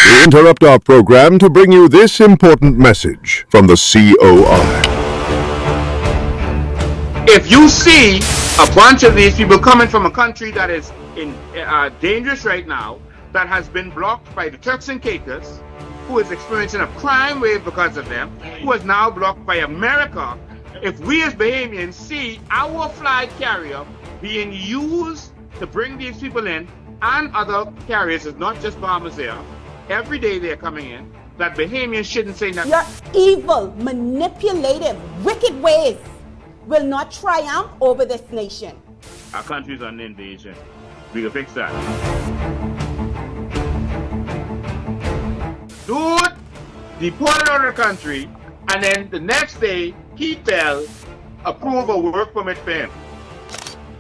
We interrupt our program to bring you this important message from the COI. If you see a bunch of these people coming from a country that is in dangerous right now, that has been blocked by the Turks and Caicos, who is experiencing a crime wave because of them, who is now blocked by America, if we as Bahamians see our flag carrier being used to bring these people in, and other carriers, it's not just Bahamas Air, every day they're coming in, that Bahamians shouldn't say nothing. Your evil, manipulative, wicked ways will not triumph over this nation. Our country's under invasion. We can fix that. Dude deported out of the country, and then the next day, he approve a work permit for him.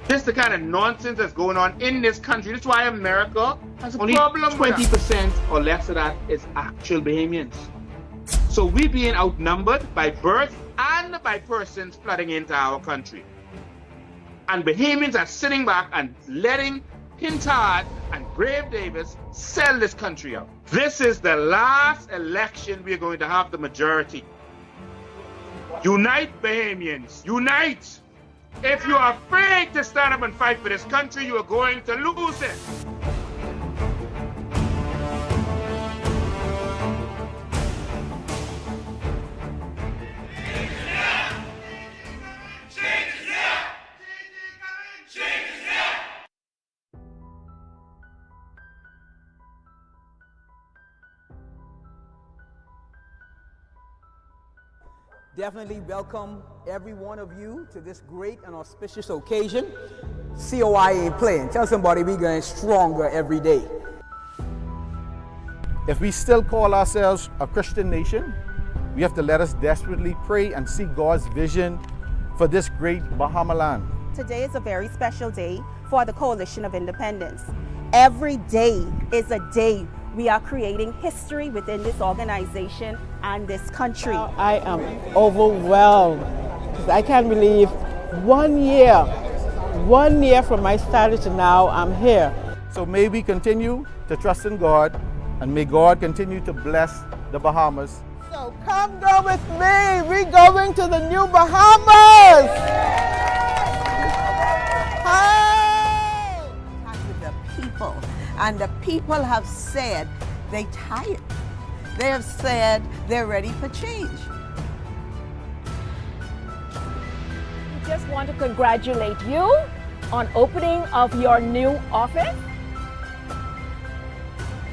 This is the kind of nonsense that's going on in this country. That's why America has a problem. 20% or less of that is actual Bahamians. So we're being outnumbered by birth and by persons flooding into our country. And Bahamians are sitting back and letting Pintard and Brave Davis sell this country out. This is the last election we're going to have the majority. Unite, Bahamians, unite! If you are afraid to stand up and fight for this country, you are going to lose it. Definitely welcome every one of you to this great and auspicious occasion. COI ain't playing. Tell somebody we're getting stronger every day. If we still call ourselves a Christian nation, we have to let us desperately pray and seek God's vision for this great Bahama land. Today is a very special day for the Coalition of Independence. Every day is a day we are creating history within this organization and this country. I am overwhelmed. I can't believe 1 year from my started to now, I'm here. So may we continue to trust in God, and may God continue to bless the Bahamas. So come go with me. We're going to the new Bahamas. Hey! With the people. And the people have said they're tired. They have said they're ready for change. We just want to congratulate you on opening of your new office.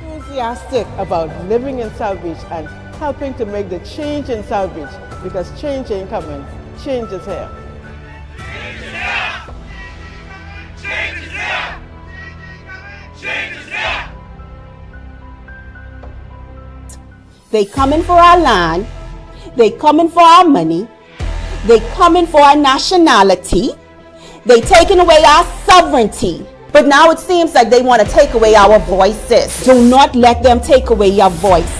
Enthusiastic about living in South Beach and helping to make the change in South Beach, because change ain't coming, change is here. Change is here! Change is here! Change is here! They coming for our land, they coming for our money, they coming for our nationality, they taking away our sovereignty. But now it seems like they want to take away our voices. Do not let them take away your voice.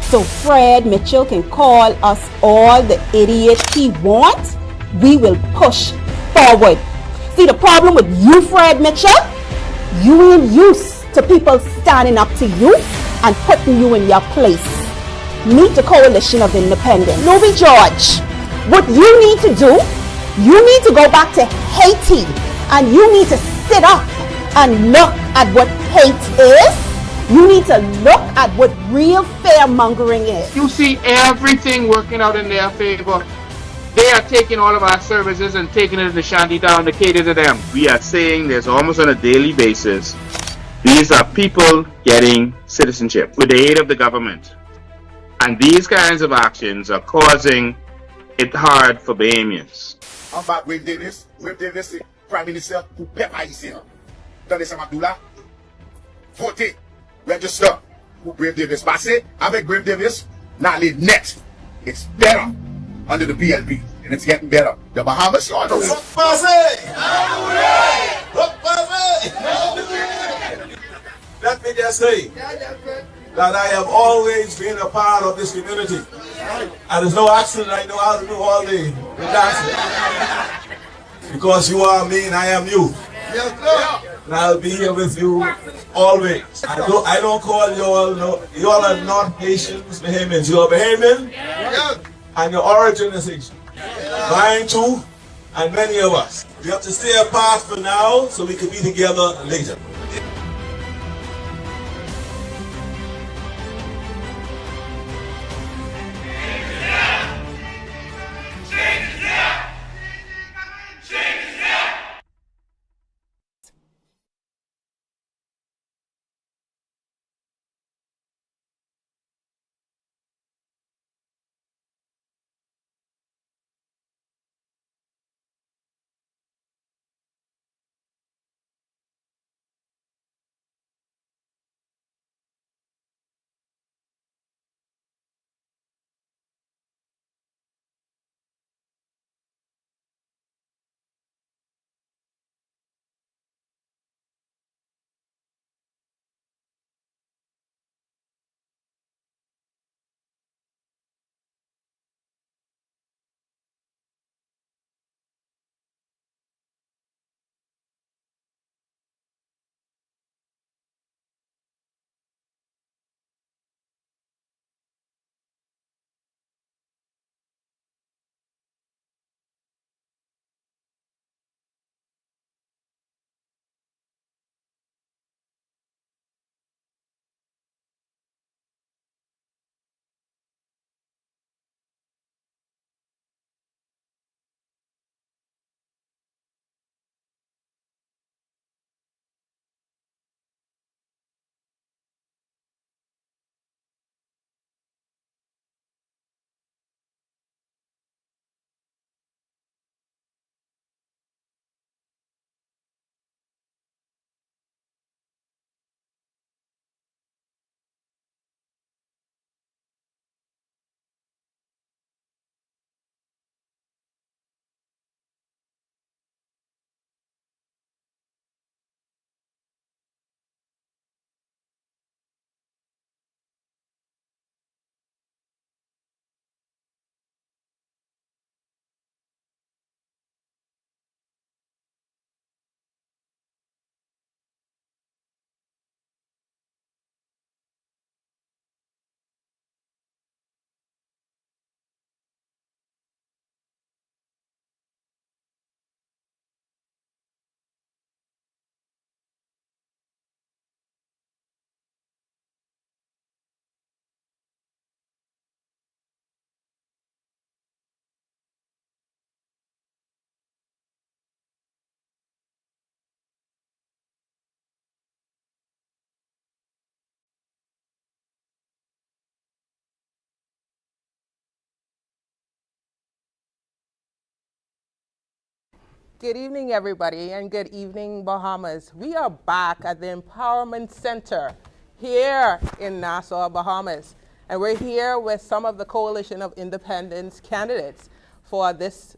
So Fred Mitchell can call us all the idiots he wants. We will push forward. See, the problem with you, Fred Mitchell, you ain't used to people standing up to you and putting you in your place. Meet the Coalition of Independence. Louis George, what you need to do, you need to go back to Haiti and you need to sit up and look at what hate is. You need to look at what real fear-mongering is. You see everything working out in their favor. They are taking all of our services and taking it to Shantytown to cater to them. We are saying this almost on a daily basis. These are people getting citizenship with the aid of the government. And these kinds of actions are causing it hard for Bahamians. I'm about Brave Davis, Prime Minister, who pepper ici. Dans les Samadoulas, votez, register pour Brave Davis. Passez avec Brave Davis, now les net. It's better under the PLP, and it's getting better. The Bahamas, you all know. Let me just say that I have always been a part of this community. And there's no accident I know how to do all the dancing. Because you are me and I am you. Yes, sir. and I'll be here with you always. I don't call you all, no, you all are not Haitians, Bahamians. You are Bahamian, and your origin is Haitian. Mine too, and many of us. We have to stay apart for now so we can be together later. Good evening, everybody, and good evening, Bahamas. We are back at the Empowerment Center here in Nassau, Bahamas. And we're here with some of the Coalition of Independence candidates for this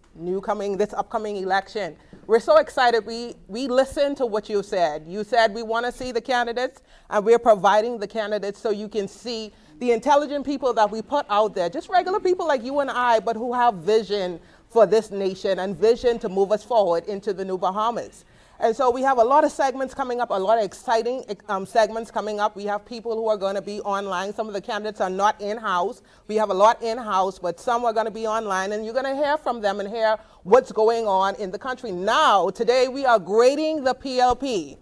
upcoming election. We're so excited. We listened to what you said. You said we want to see the candidates, and we're providing the candidates so you can see the intelligent people that we put out there, just regular people like you and I, but who have vision for this nation and vision to move us forward into the new Bahamas. And so we have a lot of segments coming up, a lot of exciting segments coming up. We have people who are going to be online. Some of the candidates are not in-house. We have a lot in-house, but some are going to be online, and you're going to hear from them and hear what's going on in the country. Now, today we are grading the PLP.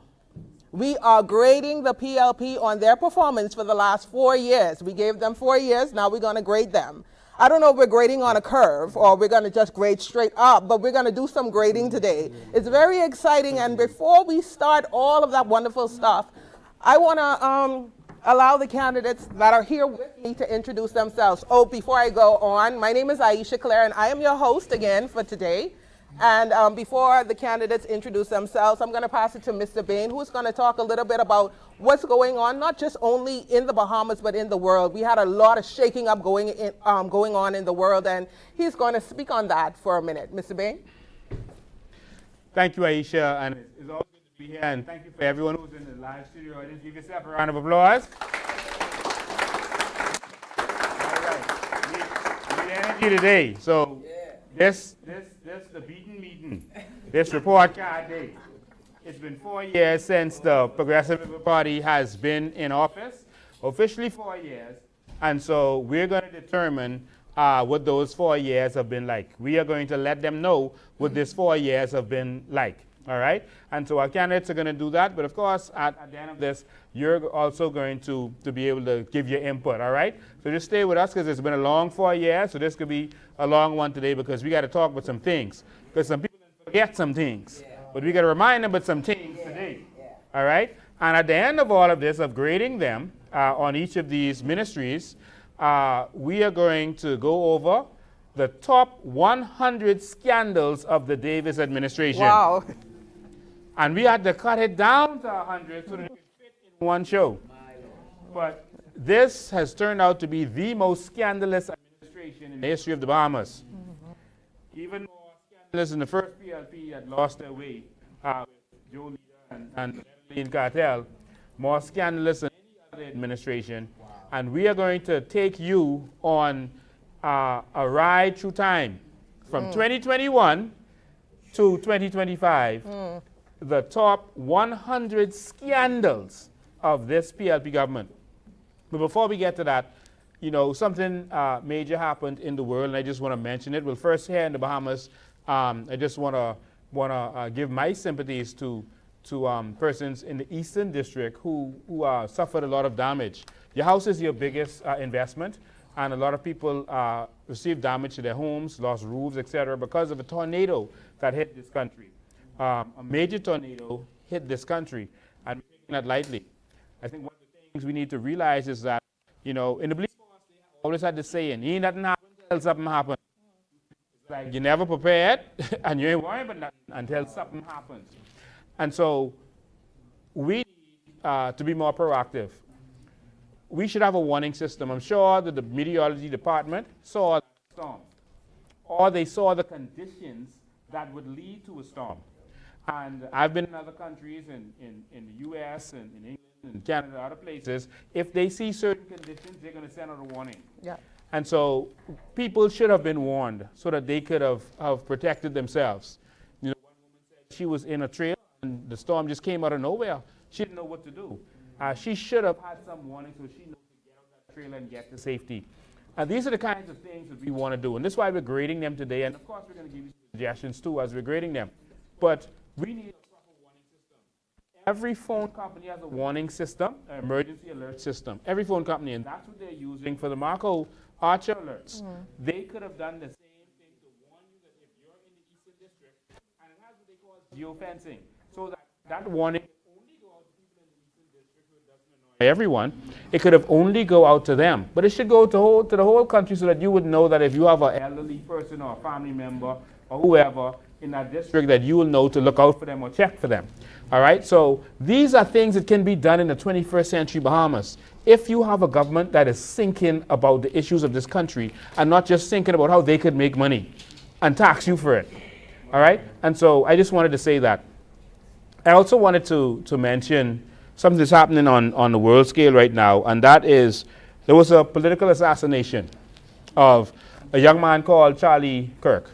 We are grading the PLP on their performance for the last 4 years. We gave them 4 years, now we're going to grade them. I don't know if we're grading on a curve or we're going to just grade straight up, but we're going to do some grading today. It's very exciting, and before we start all of that wonderful stuff, I want to allow the candidates that are here with me to introduce themselves. Oh, before I go on, my name is Aisha Claire, and I am your host again for today. And before the candidates introduce themselves, I'm going to pass it to Mr. Bain, who's going to talk a little bit about what's going on, not just only in the Bahamas, but in the world. We had a lot of shaking up going on in the world, and he's going to speak on that for a minute. Mr. Bain? Thank you, Aisha, and it's always good to be here, and thank you for everyone who's in the live studio audience. Give yourself a round of applause. All right, we need energy today, so this the beaten meeting, this report card day. It's been 4 years since the Progressive Labour Party has been in office, officially 4 years. And so we're going to determine what those 4 years have been like. We are going to let them know what this 4 years have been like. All right? And so our candidates are going to do that. But of course, at the end of this, you're also going to be able to give your input. All right? So just stay with us because it's been a long 4 years. So this could be a long one today because we got to talk about some things. Because some people forget some things. Yeah. But we got to remind them about some things today. Yeah. All right? And at the end of all of this, of grading them on each of these ministries, we are going to go over the top 100 scandals of the Davis administration. Wow. And we had to cut it down to 100 so that it could fit in one show. But this has turned out to be the most scandalous administration in the history of the Bahamas. Mm-hmm. Even more scandalous than the first PLP had lost their way with Joe Leader and Medellin Cartel. More scandalous than any other administration. Wow. And we are going to take you on a ride through time from 2021 to 2025. The top 100 scandals of this PLP government. But before we get to that, you know, something major happened in the world, and I just want to mention it. Well, first here in the Bahamas, I just want to give my sympathies to persons in the Eastern District who suffered a lot of damage. Your house is your biggest investment, and a lot of people received damage to their homes, lost roofs, etc., because of a tornado that hit this country. A major tornado hit this country, and we're taking that lightly. I think one of the things we need to realize is that, you know, in the police force, they always had this saying, ain't nothing happen until something happens. It's like you're never prepared, and you ain't worried about nothing until something happens. And so we need to be more proactive. We should have a warning system. I'm sure that the meteorology department saw the storm, or they saw the conditions that would lead to a storm. And I've been in other countries, in the U.S. and in England and Canada, other places. If they see certain conditions, they're going to send out a warning. Yeah. And so people should have been warned so that they could have protected themselves. You know, one woman said she was in a trailer and the storm just came out of nowhere. She didn't know what to do. She should have had some warning so she knows to get out of that trailer and get to safety. These are the kinds of things that we want to do. And this is why we're grading them today. And of course, we're going to give you suggestions too as we're grading them. But we need a proper warning system. Every phone company has a warning system, an emergency alert system. Every phone company, and that's what they're using for the Marco Archer alerts. Mm-hmm. They could have done the same thing to warn you that if you're in the Eastern District, and it has what they call geofencing, so that warning can only go out to people in the Eastern District who it doesn't annoy everyone. It could have only go out to them. But it should go to the whole country so that you would know that if you have an elderly person or a family member or whoever in that district, that you will know to look out for them or check for them. All right? So these are things that can be done in the 21st century Bahamas. If you have a government that is thinking about the issues of this country and not just thinking about how they could make money and tax you for it. All right? And so I just wanted to say that. I also wanted to mention something that's happening on the world scale right now, and that is there was a political assassination of a young man called Charlie Kirk.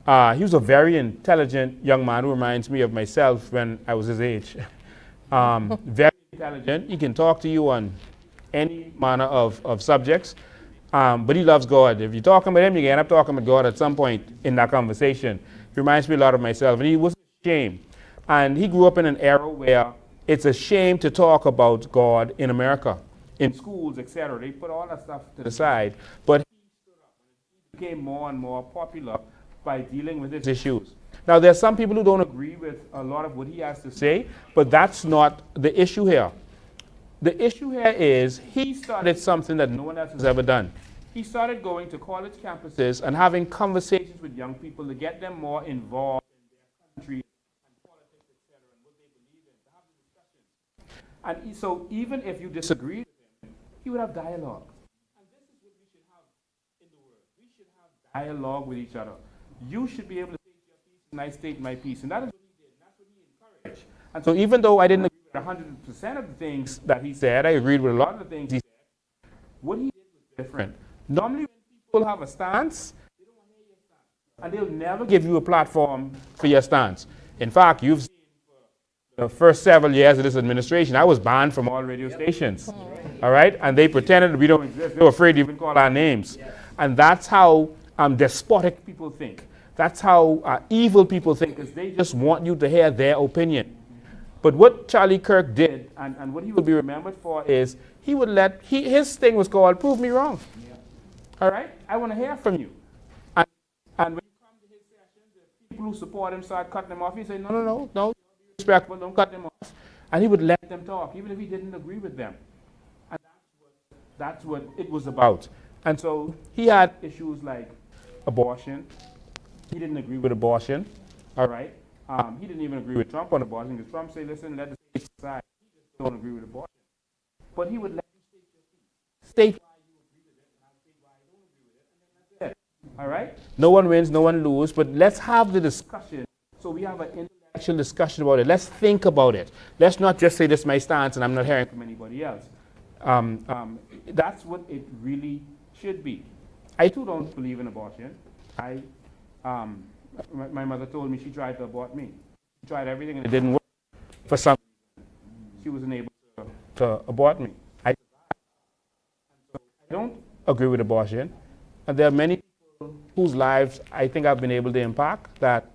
He was a very intelligent young man who reminds me of myself when I was his age. Very intelligent. He can talk to you on any manner of subjects, but he loves God. If you're talking about him, you end up talking about God at some point in that conversation. He reminds me a lot of myself, and he was ashamed. And he grew up in an era where it's a shame to talk about God in America, in schools, etc. They put all that stuff to the side, but he stood up and he became more and more popular by dealing with his issues. Now, there are some people who don't agree with a lot of what he has to say, but that's not the issue here. The issue here is he started something that no one else has ever done. He started going to college campuses and having conversations with young people to get them more involved in their country and politics, etc., and what they believe in, to have discussions. And so even if you disagree with him, he would have dialogue. And this is what we should have in the world. We should have dialogue with each other. You should be able to state your piece and I state my piece. And that is what he did. And that's what he encouraged. And so even though I didn't agree with 100% of the things that he said, I agreed with a lot of the things he said, what he did was different. Normally when people have a stance, they don't want to hear your stance. And they'll never give you a platform for your stance. In fact, you've seen for the first several years of this administration, I was banned from all radio stations. All right? And they pretended we don't exist. They were afraid to even call our names. And that's how despotic people think. That's how evil people think, because they just want you to hear their opinion. But what Charlie Kirk did, and what he will be remembered for, is he would his thing was called Prove Me Wrong. Yeah. All right? I want to hear from you. And when you come to his sessions, the people who support him start cutting him off. He say, no, be respectful, don't cut them off. And he would let them talk, even if he didn't agree with them. And that's what it was about. And so he had issues like abortion. He didn't agree with abortion. All right? He didn't even agree with Trump on abortion, because Trump said, listen, let the states decide. He just don't agree with abortion. But he would let you state why you agree with it, and I'll state why I don't agree with it, and then that's it. All right? No one wins, no one loses, but let's have the discussion so we have an intellectual discussion about it. Let's think about it. Let's not just say this is my stance and I'm not hearing from anybody else. That's what it really should be. I too don't believe in abortion. My mother told me she tried to abort me. She tried everything and it didn't work. For some reason, she wasn't able to abort me. I don't agree with abortion. And there are many people whose lives I think I've been able to impact, that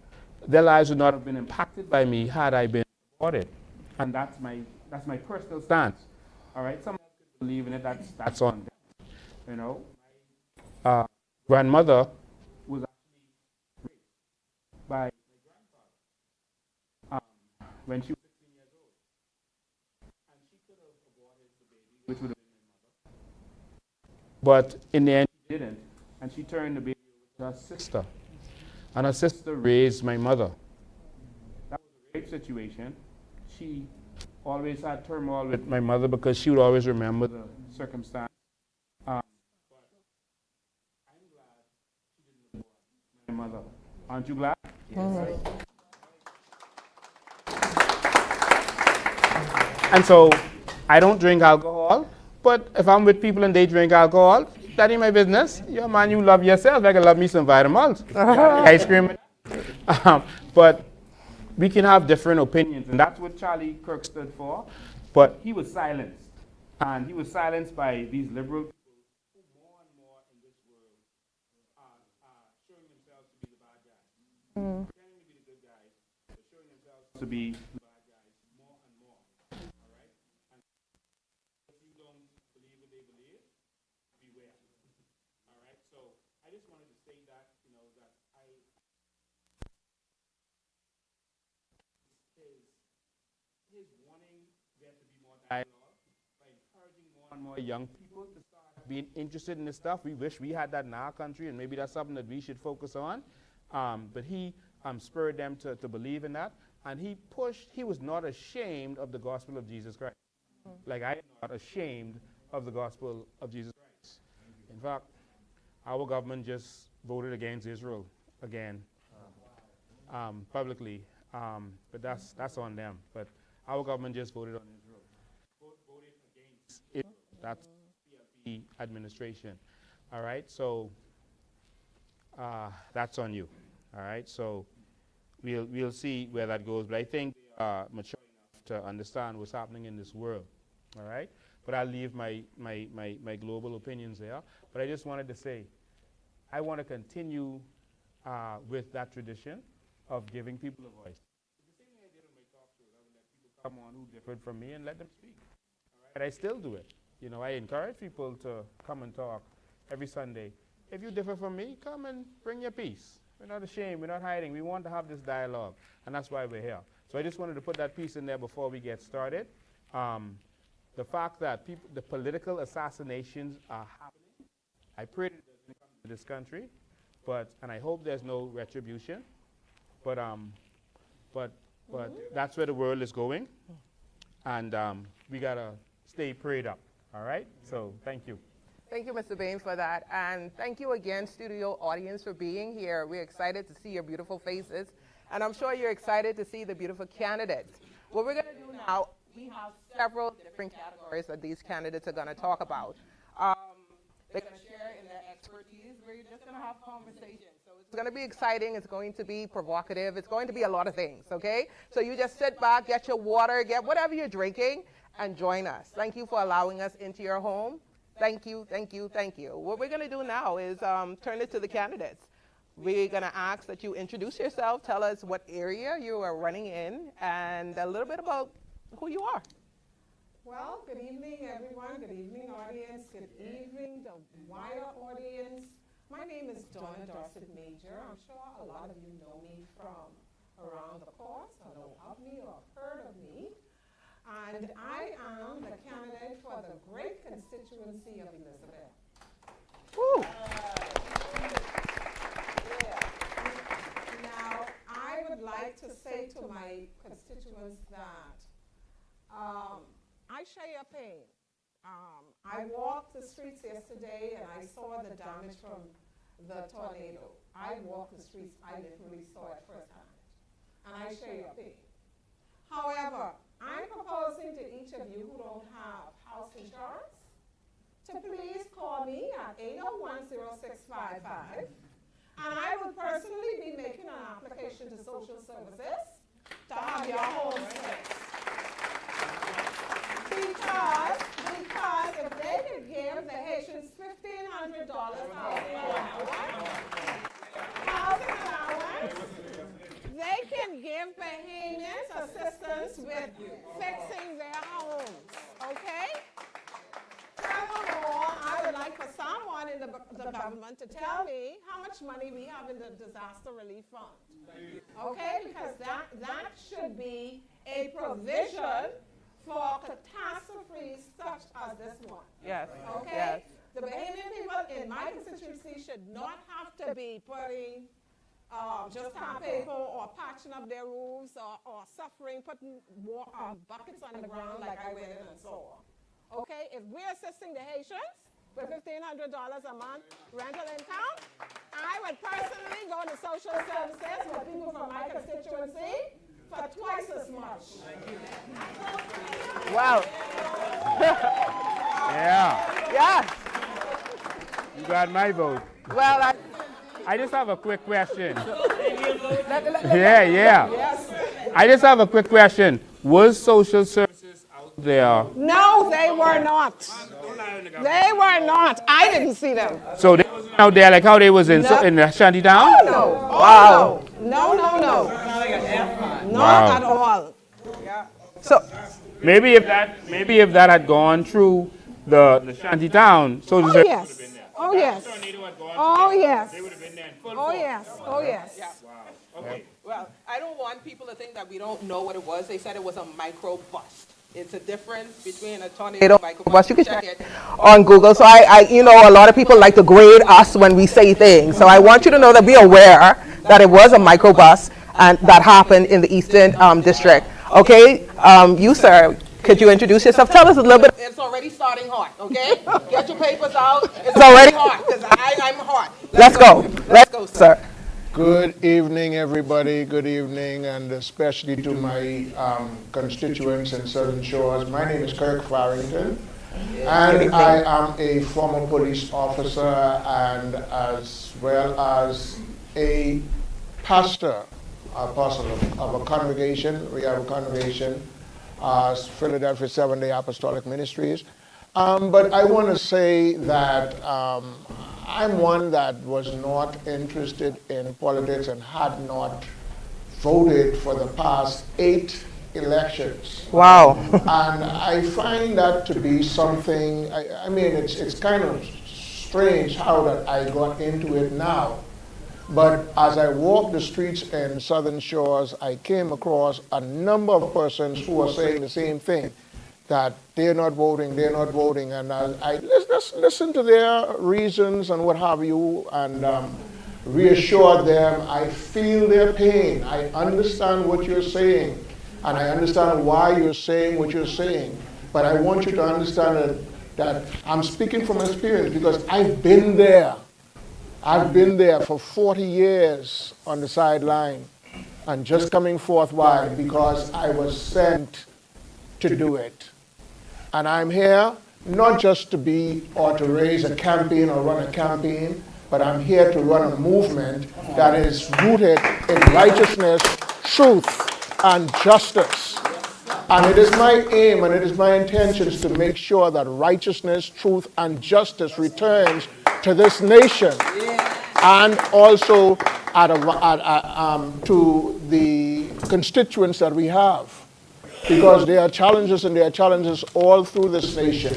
their lives would not have been impacted by me had I been aborted. And that's my personal stance. All right? Some people believe in it, that's on them. You know? My grandmother was by my grandfather when she was 16 years old. And she could have aborted the baby, which would have been my mother. But in the end, she didn't. And she turned the baby over to her sister. And her sister raised my mother. That was a rape situation. She always had turmoil with my mother because she would always remember the circumstance. But I'm glad she didn't abort my mother. Aren't you glad? Yes. And so, I don't drink alcohol, but if I'm with people and they drink alcohol, that ain't my business. You're a man, you love yourself. I can love me some vitamins, ice cream. But we can have different opinions, and that's what Charlie Kirk stood for. But he was silenced, and he was silenced by these liberal people who more and more in this world are showing themselves to be the bad guys. Pretending to be the good guys, but showing themselves to be the bad guys more and more. All right? And if you don't believe what they believe, beware. All right? So I just wanted to say that, that his wanting there to be more dialogue by encouraging more and more young people to start being interested in this stuff. We wish we had that in our country, and maybe that's something that we should focus on. But he spurred them to believe in that, and he was not ashamed of the gospel of Jesus Christ. Like I am not ashamed of the gospel of Jesus Christ. In fact, our government just voted against Israel again, publicly. But that's on them. But our government just voted on Israel. Voted against Israel. That's the administration. All right, so that's on you. All right, so we'll see where that goes. But I think they are mature enough to understand what's happening in this world. All right, but I'll leave my global opinions there. But I just wanted to say, I want to continue with that tradition of giving people a voice. The same way I did on my talk shows, I would let people come on who differed from me and let them speak. All right? I still do it. I encourage people to come and talk every Sunday. If you differ from me, come and bring your piece. We're not ashamed. We're not hiding. We want to have this dialogue, and that's why we're here. So I just wanted to put that piece in there before we get started. The fact that the political assassinations are happening, I pray that it doesn't come to this country, and I hope there's no retribution. But that's where the world is going, and we gotta stay prayed up. All right. So thank you. Thank you, Mr. Bain, for that, and thank you again, studio audience, for being here. We're excited to see your beautiful faces, and I'm sure you're excited to see the beautiful candidates. What we're gonna do now, we have several different categories that these candidates are gonna talk about. They're going to share in their expertise. We're just going to have conversation. So it's going to be exciting. It's going to be provocative. It's going to be a lot of things, okay? So you just sit back, get your water, get whatever you're drinking, and join us. Thank you for allowing us into your home. Thank you, thank you, thank you. What we're going to do now is turn it to the candidates. We're going to ask that you introduce yourself, tell us what area you are running in, and a little bit about who you are. Well, good evening, everyone. Good evening, audience. Good evening, the wider audience. My name is Donna Dorset Major. I'm sure a lot of you know me from around the course, or know of me or heard of me. And I am the candidate for the great constituency of Elizabeth. Woo. Now, I would like to say to my constituents that I share your pain. I walked the streets yesterday and I saw the damage from the tornado. I walked the streets, I literally saw it firsthand. And I share your pain. However, I'm proposing to each of you who don't have house insurance to please call me at 801-0655. And I will personally be making an application to social services to have your home fixed. Because if they could give the Haitians $1,500 housing allowance, they can give Bahamians assistance with fixing their homes, okay? Furthermore, I would like for someone in the government to tell me how much money we have in the disaster relief fund, okay? Because that should be a provision for catastrophes such as this one. Yes. Okay? Yes. The Bahamian people in my constituency should not have to be putting just tar paper or patching up their roofs or suffering, putting buckets on the ground like I went in and saw. Okay? If we're assisting the Haitians with $1,500 a month rental income, I would personally go to social services with people from my constituency for twice as much. Wow. Yeah. Yes. You got my vote. Well, I just have a quick question. Yeah. Yes. I just have a quick question. Was social services out there? No, they were not. They were not. I didn't see them. So they wasn't out there like how they was in the shanty town? Oh, no. Wow. No. Not Wow. at all. So maybe if that had gone through the shanty town, social Oh, services yes. would have been there. Oh, yes. Oh, yes. They would have been there in full Oh, force. yes. Oh, yes. Okay. Well, I don't want people to think that we don't know what it was. They said it was a microbust. It's a difference between a tornado and a microbust. You can check it on Google. So a lot of people like to grade us when we say things. So I want you to know that be aware that it was a microbust and that happened in the Eastern District. Okay, you sir, could you introduce yourself? Tell us a little bit. It's already starting hot, okay? Get your papers out. It's already hot because I'm hot. Let's go. Let's go, sir. Good evening, everybody. Good evening, and especially to my constituents in Southern Shores. My name is Kirk Farrington, and I am a former police officer and as well as a pastor, apostle of a congregation. We have a congregation, Philadelphia Seventh-day Apostolic Ministries. But I want to say that I'm one that was not interested in politics and had not voted for the past 8 elections. Wow. And I find that to be something, I mean, it's kind of strange how that I got into it now. But as I walked the streets in Southern Shores, I came across a number of persons who were saying the same thing, that they're not voting, and I let's listen to their reasons and what have you, and reassure them. I feel their pain. I understand what you're saying, and I understand why you're saying what you're saying. But I want you to understand that I'm speaking from experience because I've been there. I've been there for 40 years on the sideline and just coming forth. Why? Because I was sent to do it. And I'm here not just to be or to raise a campaign or run a campaign, but I'm here to run a movement that is rooted in righteousness, truth, and justice. And it is my aim and it is my intentions to make sure that righteousness, truth, and justice returns to this nation and also to the constituents that we have. Because there are challenges and there are challenges all through this nation.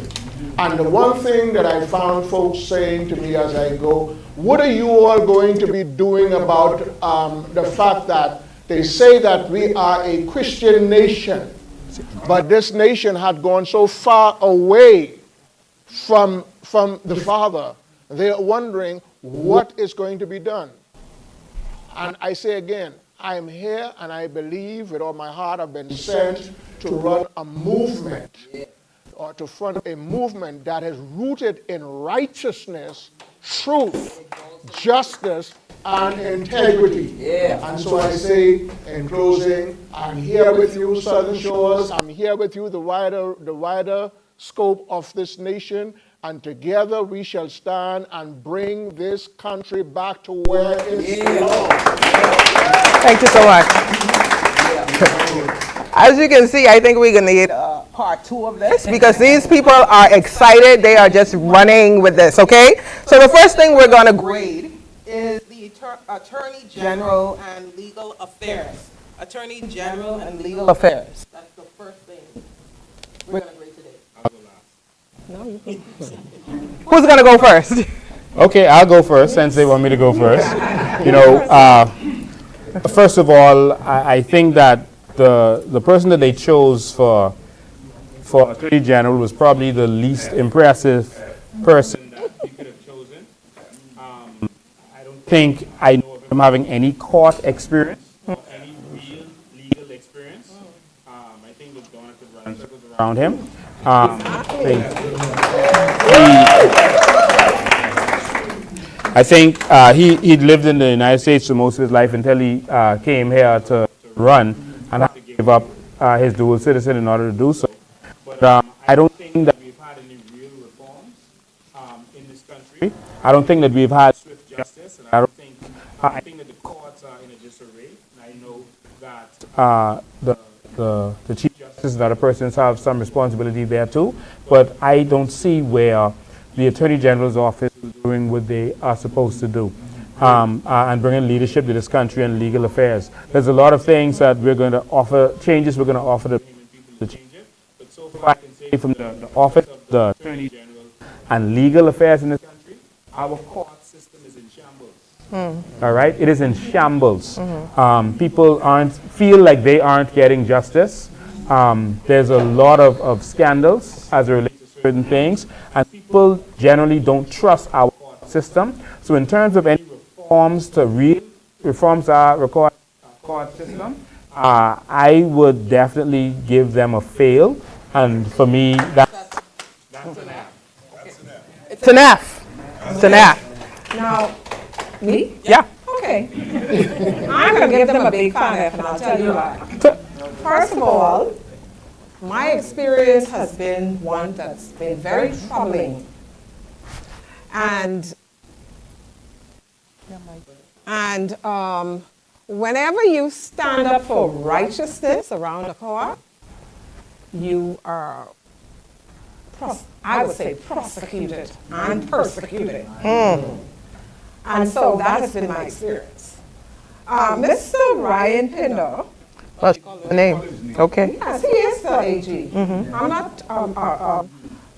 And the one thing that I found folks saying to me as I go, what are you all going to be doing about the fact that they say that we are a Christian nation, but this nation had gone so far away from the Father, they're wondering what is going to be done. And I say again, I am here and I believe with all my heart I've been sent to run a movement or to front a movement that is rooted in righteousness, truth, justice, and integrity. And so I say in closing, I'm here with you, Southern Shores. I'm here with you, the wider scope of this nation. And together we shall stand and bring this country back to where it belongs. Thank you so much. As you can see, I think we're going to need part 2 of this because these people are excited. They are just running with this, okay? So the first thing we're going to grade is the Attorney General and Legal Affairs. Attorney General and Legal Affairs. That's the first thing we're going to grade today. No, you can. Who's going to go first? Okay, I'll go first since they want me to go first. You know, first of all, I think that the person that they chose for Attorney General was probably the least impressive person that you could have chosen. I don't think I know of him having any court experience or any real legal experience. I think that Jonathan runs circles around him. I think he'd lived in the United States for most of his life until he came here to run and had to give up his dual citizen in order to do so. But I don't think that we've had any real reforms in this country. I don't think that we've had swift justice, and I think that the courts are in a disarray. And I know that the Chief Justice and other persons have some responsibility there too. But I don't see where the Attorney General's office is doing what they are supposed to do and bringing leadership to this country and legal affairs. There's a lot of things that we're going to offer, changes we're going to offer the people to change it. But so far I can say from the office of the Attorney General and legal affairs in this country, our court system is in shambles. All right? It is in shambles. People feel like they aren't getting justice. There's a lot of scandals as it relates to certain things, and people generally don't trust our court system. So in terms of any reforms to reforms our court system, I would definitely give them a fail. And for me, that's an F. It's an F. It's an F. Now, me? Yeah. Okay. I'm going to give them a big fat F, and I'll tell you why. First of all, my experience has been one that's been very troubling. And whenever you stand up for righteousness around the court, you are, I would say, prosecuted and persecuted. And so that has been my experience. Mr. Ryan Pinder. Well, the name. Okay. Yes, he is the AG. I'm not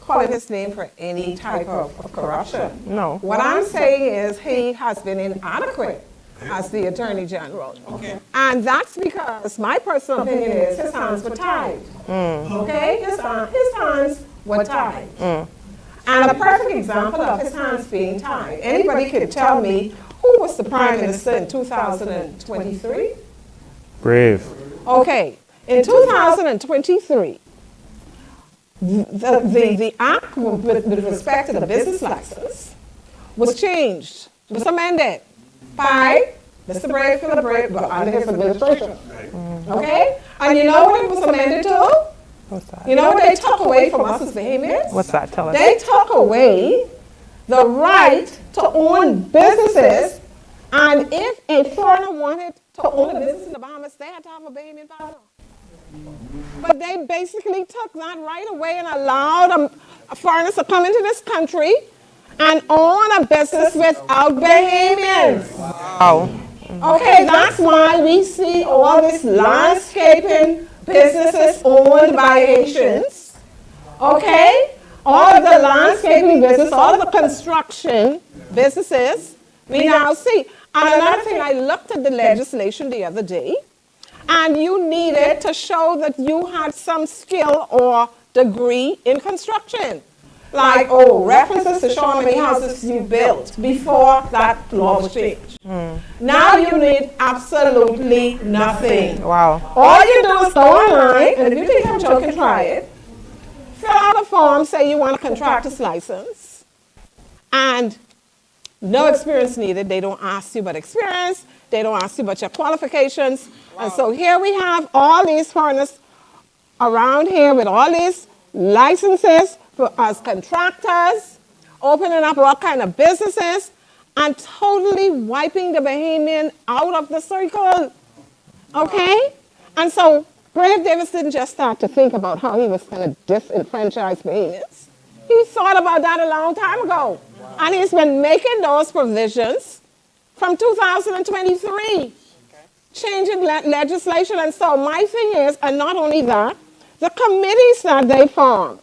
calling his name for any type of corruption. No. What I'm saying is he has been inadequate as the Attorney General. Okay. And that's because my personal opinion is his hands were tied. Okay? His hands were tied. And a perfect example of his hands being tied. Anybody could tell me who was the Prime Minister in 2023? Brave. Okay. In 2023, the act with respect to the business license was changed, was amended by Mr. Brave, Philip Brave, under his administration. Okay? And you know what it was amended to? What's that? You know what they took away from us as Bahamians? What's that? Tell us. They took away the right to own businesses, and if a foreigner wanted to own a business in the Bahamas, they had to have a Bahamian partner. But they basically took that right away and allowed foreigners to come into this country and own a business without Bahamians. Wow. Okay, that's why we see all these landscaping businesses owned by Haitians. Okay? All of the landscaping business, all of the construction businesses, we now see. And another thing, I looked at the legislation the other day, and you needed to show that you had some skill or degree in construction. Like, references to show how many houses you built before that law was changed. Now you need absolutely nothing. Wow. All you do is go online, and if you think I'm joking, try it. Fill out a form, say you want a contractor's license, and no experience needed. They don't ask you about experience. They don't ask you about your qualifications. Wow. And so here we have all these foreigners around here with all these licenses for as contractors, opening up all kind of businesses, and totally wiping the Bahamian out of the circle. Okay? And so Brave Davis didn't just start to think about how he was going to disenfranchise Bahamians. He thought about that a long time ago. Wow. And he's been making those provisions from 2023, changing legislation. And so my thing is, and not only that, the committees that they form,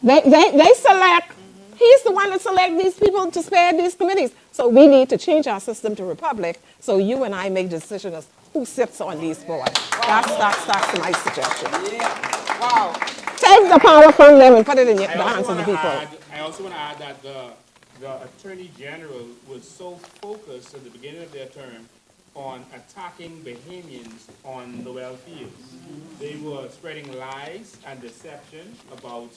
they select, he's the one that selects these people to spare these committees. So we need to change our system to republic so you and I make decisions as who sits on these boards. Wow. That's my suggestion. Yeah. Wow. Take the power from them and put it in the hands of the people. I also want to add that the Attorney General was so focused at the beginning of their term on attacking Bahamians on the well fields. They were spreading lies and deception about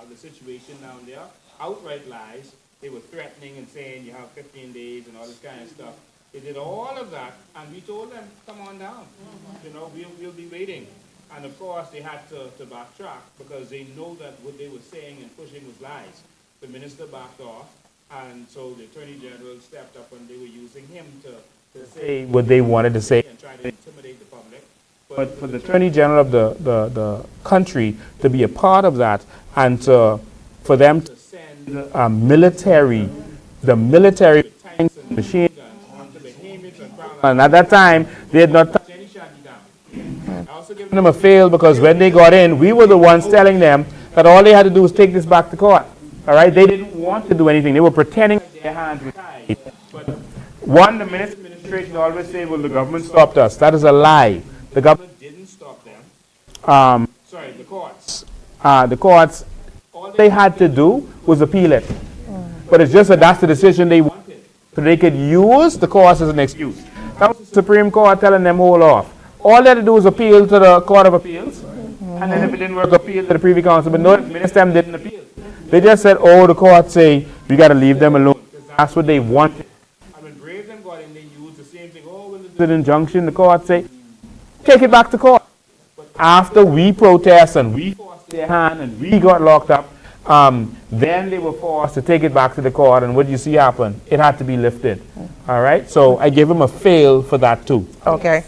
the situation down there, outright lies. They were threatening and saying you have 15 days and all this kind of stuff. They did all of that, and we told them, come on down. You know, we'll be waiting. And of course, they had to backtrack because they know that what they were saying and pushing was lies. The minister backed off, and so the Attorney General stepped up, and they were using him to say what they wanted to say and try to intimidate the public. But for the Attorney General of the country to be a part of that, and for them to send the military tanks and machine guns onto Bahamians and Crown Island. And at that time, they had not touched any shanty down. I also gave them a fail because when they got in, we were the ones telling them that all they had to do was take this back to court. All right? They didn't want to do anything. They were pretending that their hands were tied. But one, the administration always say, well, the government stopped us. That is a lie. The government didn't stop them. The courts. The courts, all they had to do was appeal it. But it's just that that's the decision they wanted. So they could use the courts as an excuse. That was the Supreme Court telling them, hold off. All they had to do was appeal to the Court of Appeals. And then if it didn't work, appeal to the Privy Council. But no, the minister didn't appeal. They just said, oh, the court say, we got to leave them alone. Because that's what they wanted. And when Brave them got in, they used the same thing. Oh, well, there's an injunction. The court say, take it back to court. But after we protest and we forced their hand and we got locked up, then they were forced to take it back to the court, and what do you see happen? It had to be lifted. All right? So I gave him a fail for that too. Okay.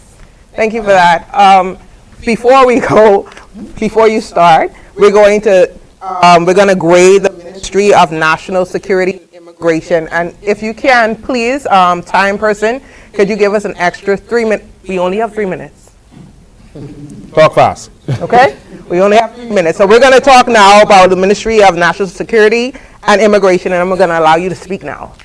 Thank you for that. Before you start, we're going to grade the Ministry of National Security and Immigration. And if you can, please, time person, could you give us an extra 3 minutes? We only have 3 minutes. Talk fast. Okay? We only have 3 minutes. So we're going to talk now about the Ministry of National Security and Immigration, and I'm going to allow you to speak now.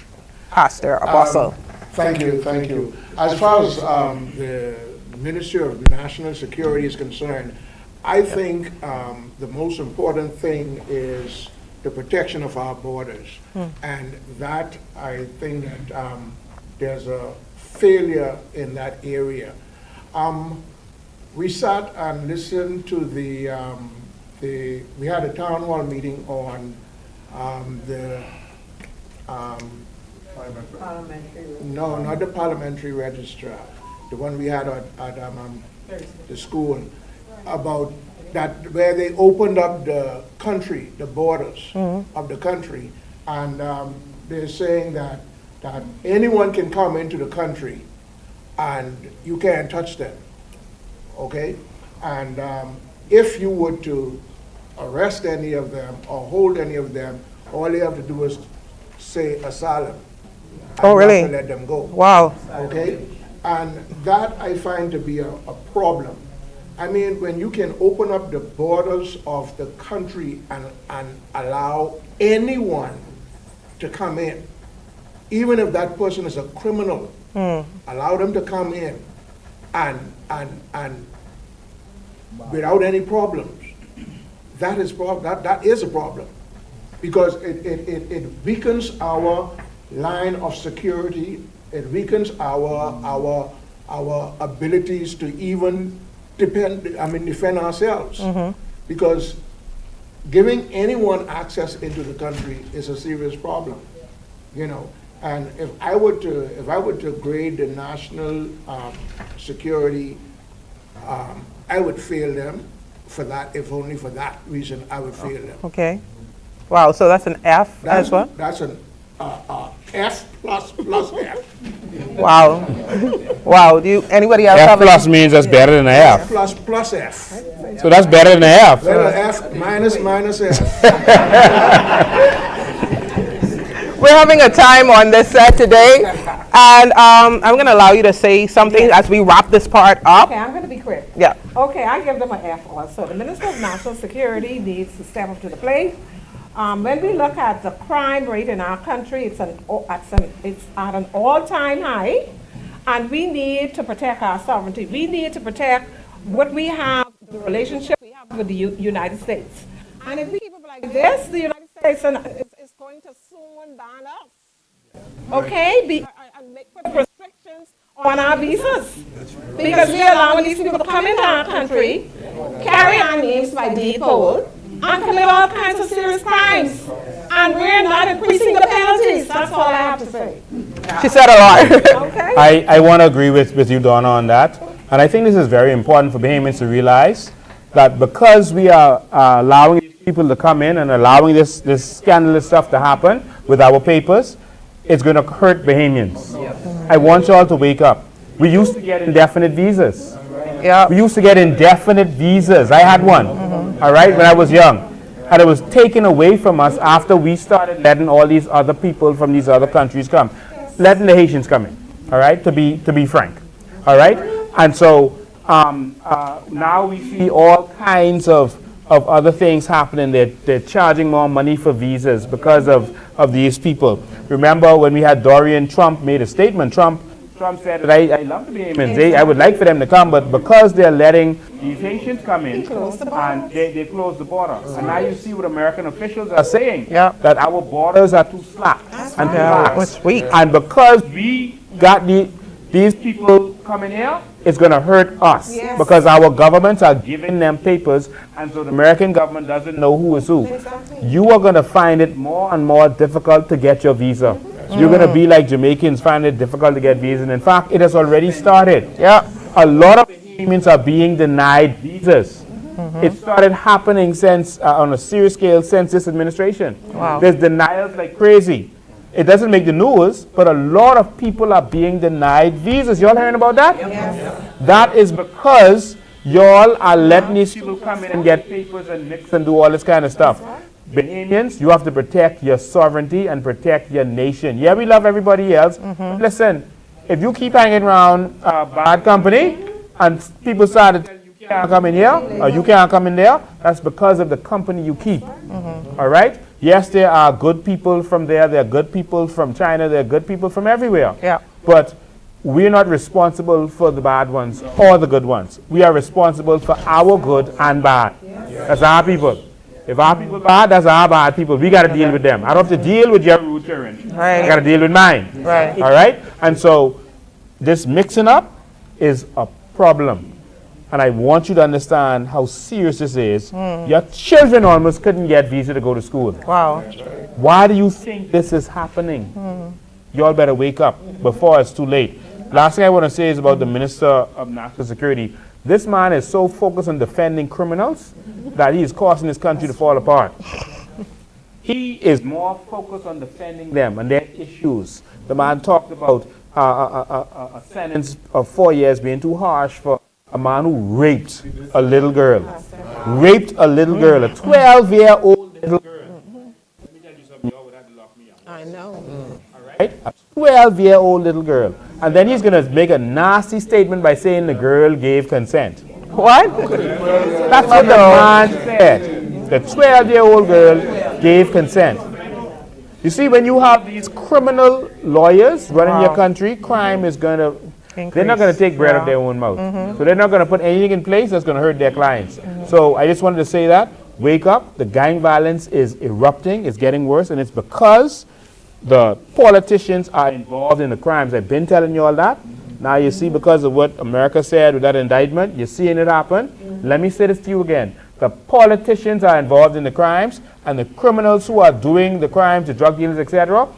Pastor, Apostle. Thank you. As far as the Ministry of National Security is concerned, I think the most important thing is the protection of our borders. And that, I think that there's a failure in that area. We sat and listened to we had a town hall meeting on the no, not the parliamentary registrar, the one we had at the school. about that where they opened up the country, the borders of the country, and they're saying that anyone can come into the country and you can't touch them, okay? And if you were to arrest any of them or hold any of them, all you have to do is say asylum. Oh, really? To let them go. Wow. Okay? And that I find to be a problem. I mean, when you can open up the borders of the country and allow anyone to come in, even if that person is a criminal, allow them to come in and without any problems, that is a problem, because it weakens our line of security. It weakens our abilities to even defend ourselves, because giving anyone access into the country is a serious problem, you know. And if I were to grade the national security, I would fail them for that. If only for that reason, I would fail them. Okay. Wow. So that's an F as well. That's an F plus F. Wow. Wow. Do anybody else F have plus means that's better than an F. Plus F. So that's better than an F. Letter F minus F. We're having a time on this set today, and I'm going to allow you to say something as we wrap this part up. Okay, I'm going to be quick. Yeah. Okay, I give them an F also. The Minister of National Security needs to step up to the plate. When we look at the crime rate in our country, it's at an all-time high, and we need to protect our sovereignty. We need to protect what we have, the relationship we have with the United States. And if we keep it like this, the United States is going to soon ban us. Okay? And put restrictions on our visas. Because we're allowing these people to come into our country, carry our names by default, and commit all kinds of serious crimes. And we're not increasing the penalties. That's all I have to say. She said a lot. Okay? I want to agree with you, Donna, on that. And I think this is very important for Bahamians to realize that because we are allowing these people to come in and allowing this scandalous stuff to happen with our papers, it's going to hurt Bahamians. I want you all to wake up. We used to get indefinite visas. Yeah. We used to get indefinite visas. I had one, all right, when I was young. And it was taken away from us after we started letting all these other people from these other countries come. Letting the Haitians come in, all right, to be frank, all right? And so now we see all kinds of other things happening. They're charging more money for visas because of these people. Remember when we had Dorian Trump made a statement, Trump said that I love the Bahamians. I would like for them to come, but because they're letting these Haitians come in, and they close the border. And now you see what American officials are saying, that our borders are too slack and too lax. And because we got these people coming here, it's going to hurt us because our governments are giving them papers, and so the American government doesn't know who is who. You are going to find it more and more difficult to get your visa. You're going to be like Jamaicans, find it difficult to get visas. And in fact, it has already started. A lot of Bahamians are being denied visas. It started happening since, on a serious scale, since this administration. Wow. There's denials like crazy. It doesn't make the news, but a lot of people are being denied visas. Y'all hearing about that? Yes. That is because y'all are letting these people come in and get papers and mix and do all this kind of stuff. Bahamians, you have to protect your sovereignty and protect your nation. Yeah, we love everybody else. But listen, if you keep hanging around bad company and people start to tell you can't come in here or you can't come in there, that's because of the company you keep. All right? Yes, there are good people from there. There are good people from China. There are good people from everywhere. Yeah. But we're not responsible for the bad ones or the good ones. We are responsible for our good and bad. That's our people. If our people bad, that's our bad people. We got to deal with them. I don't have to deal with your root children. Right. I got to deal with mine. Right. All right? And so this mixing up is a problem. And I want you to understand how serious this is. Your children almost couldn't get visa to go to school. Wow. Why do you think this is happening? Y'all better wake up before it's too late. Last thing I want to say is about the Minister of National Security. This man is so focused on defending criminals that he is causing this country to fall apart. He is more focused on defending them and their issues. The man talked about a sentence of 4 years being too harsh for a man who raped a little girl. Raped a little girl, a 12-year-old little girl. Let me tell you something, y'all would have to lock me up. I know. Right? A 12-year-old little girl. And then he's going to make a nasty statement by saying the girl gave consent. What? That's what the man said. The 12-year-old girl gave consent. You see, when you have these criminal lawyers running your country, crime is going to, they're not going to take bread out of their own mouth. So they're not going to put anything in place that's going to hurt their clients. So I just wanted to say that. Wake up. The gang violence is erupting. It's getting worse. And it's because the politicians are involved in the crimes. I've been telling you all that. Now you see, because of what America said with that indictment, you're seeing it happen. Let me say this to you again. The politicians are involved in the crimes, and the criminals who are doing the crimes, the drug dealers, etc.,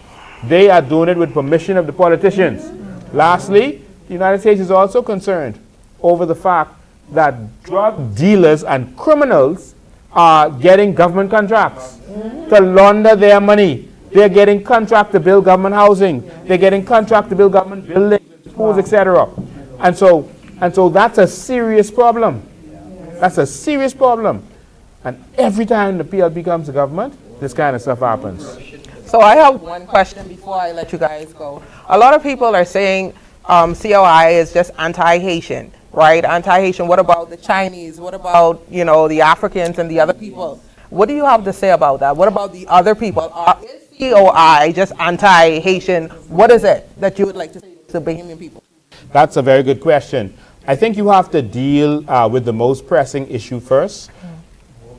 they are doing it with permission of the politicians. Lastly, the United States is also concerned over the fact that drug dealers and criminals are getting government contracts to launder their money. They're getting contract to build government housing. They're getting contract to build government buildings, schools, etc. And so that's a serious problem. That's a serious problem. And every time the PLP comes to government, this kind of stuff happens. So I have one question before I let you guys go. A lot of people are saying COI is just anti-Haitian, right? Anti-Haitian. What about the Chinese? What about, you know, the Africans and the other people? What do you have to say about that? What about the other people? Is COI just anti-Haitian? What is it that you would like to say to the Bahamian people? That's a very good question. I think you have to deal with the most pressing issue first.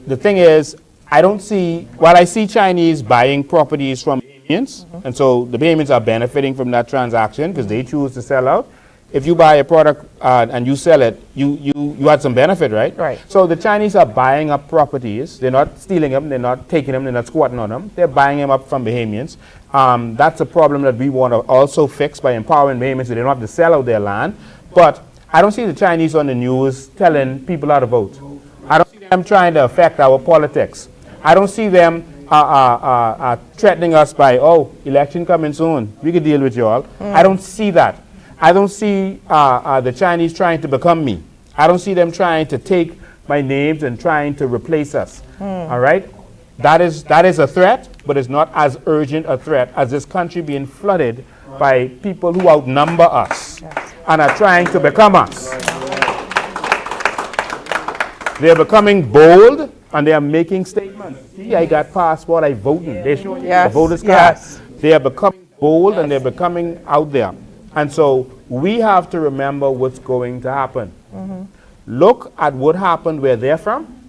The thing is, I don't see, while I see Chinese buying properties from Bahamians, and so the Bahamians are benefiting from that transaction because they choose to sell out. If you buy a product and you sell it, you had some benefit, right? Right. So the Chinese are buying up properties. They're not stealing them. They're not taking them. They're not squatting on them. They're buying them up from Bahamians. That's a problem that we want to also fix by empowering Bahamians so they don't have to sell out their land. But I don't see the Chinese on the news telling people how to vote. I don't see them trying to affect our politics. I don't see them threatening us by, oh, election coming soon, we could deal with you all. I don't see that. I don't see the Chinese trying to become me. I don't see them trying to take my names and trying to replace us. All right? That is a threat, but it's not as urgent a threat as this country being flooded by people who outnumber us and are trying to become us. They're becoming bold and they are making statements. See, I got passport, I voted. They're showing you the voters card. They are becoming bold and they're becoming out there. And so we have to remember what's going to happen. Look at what happened where they're from,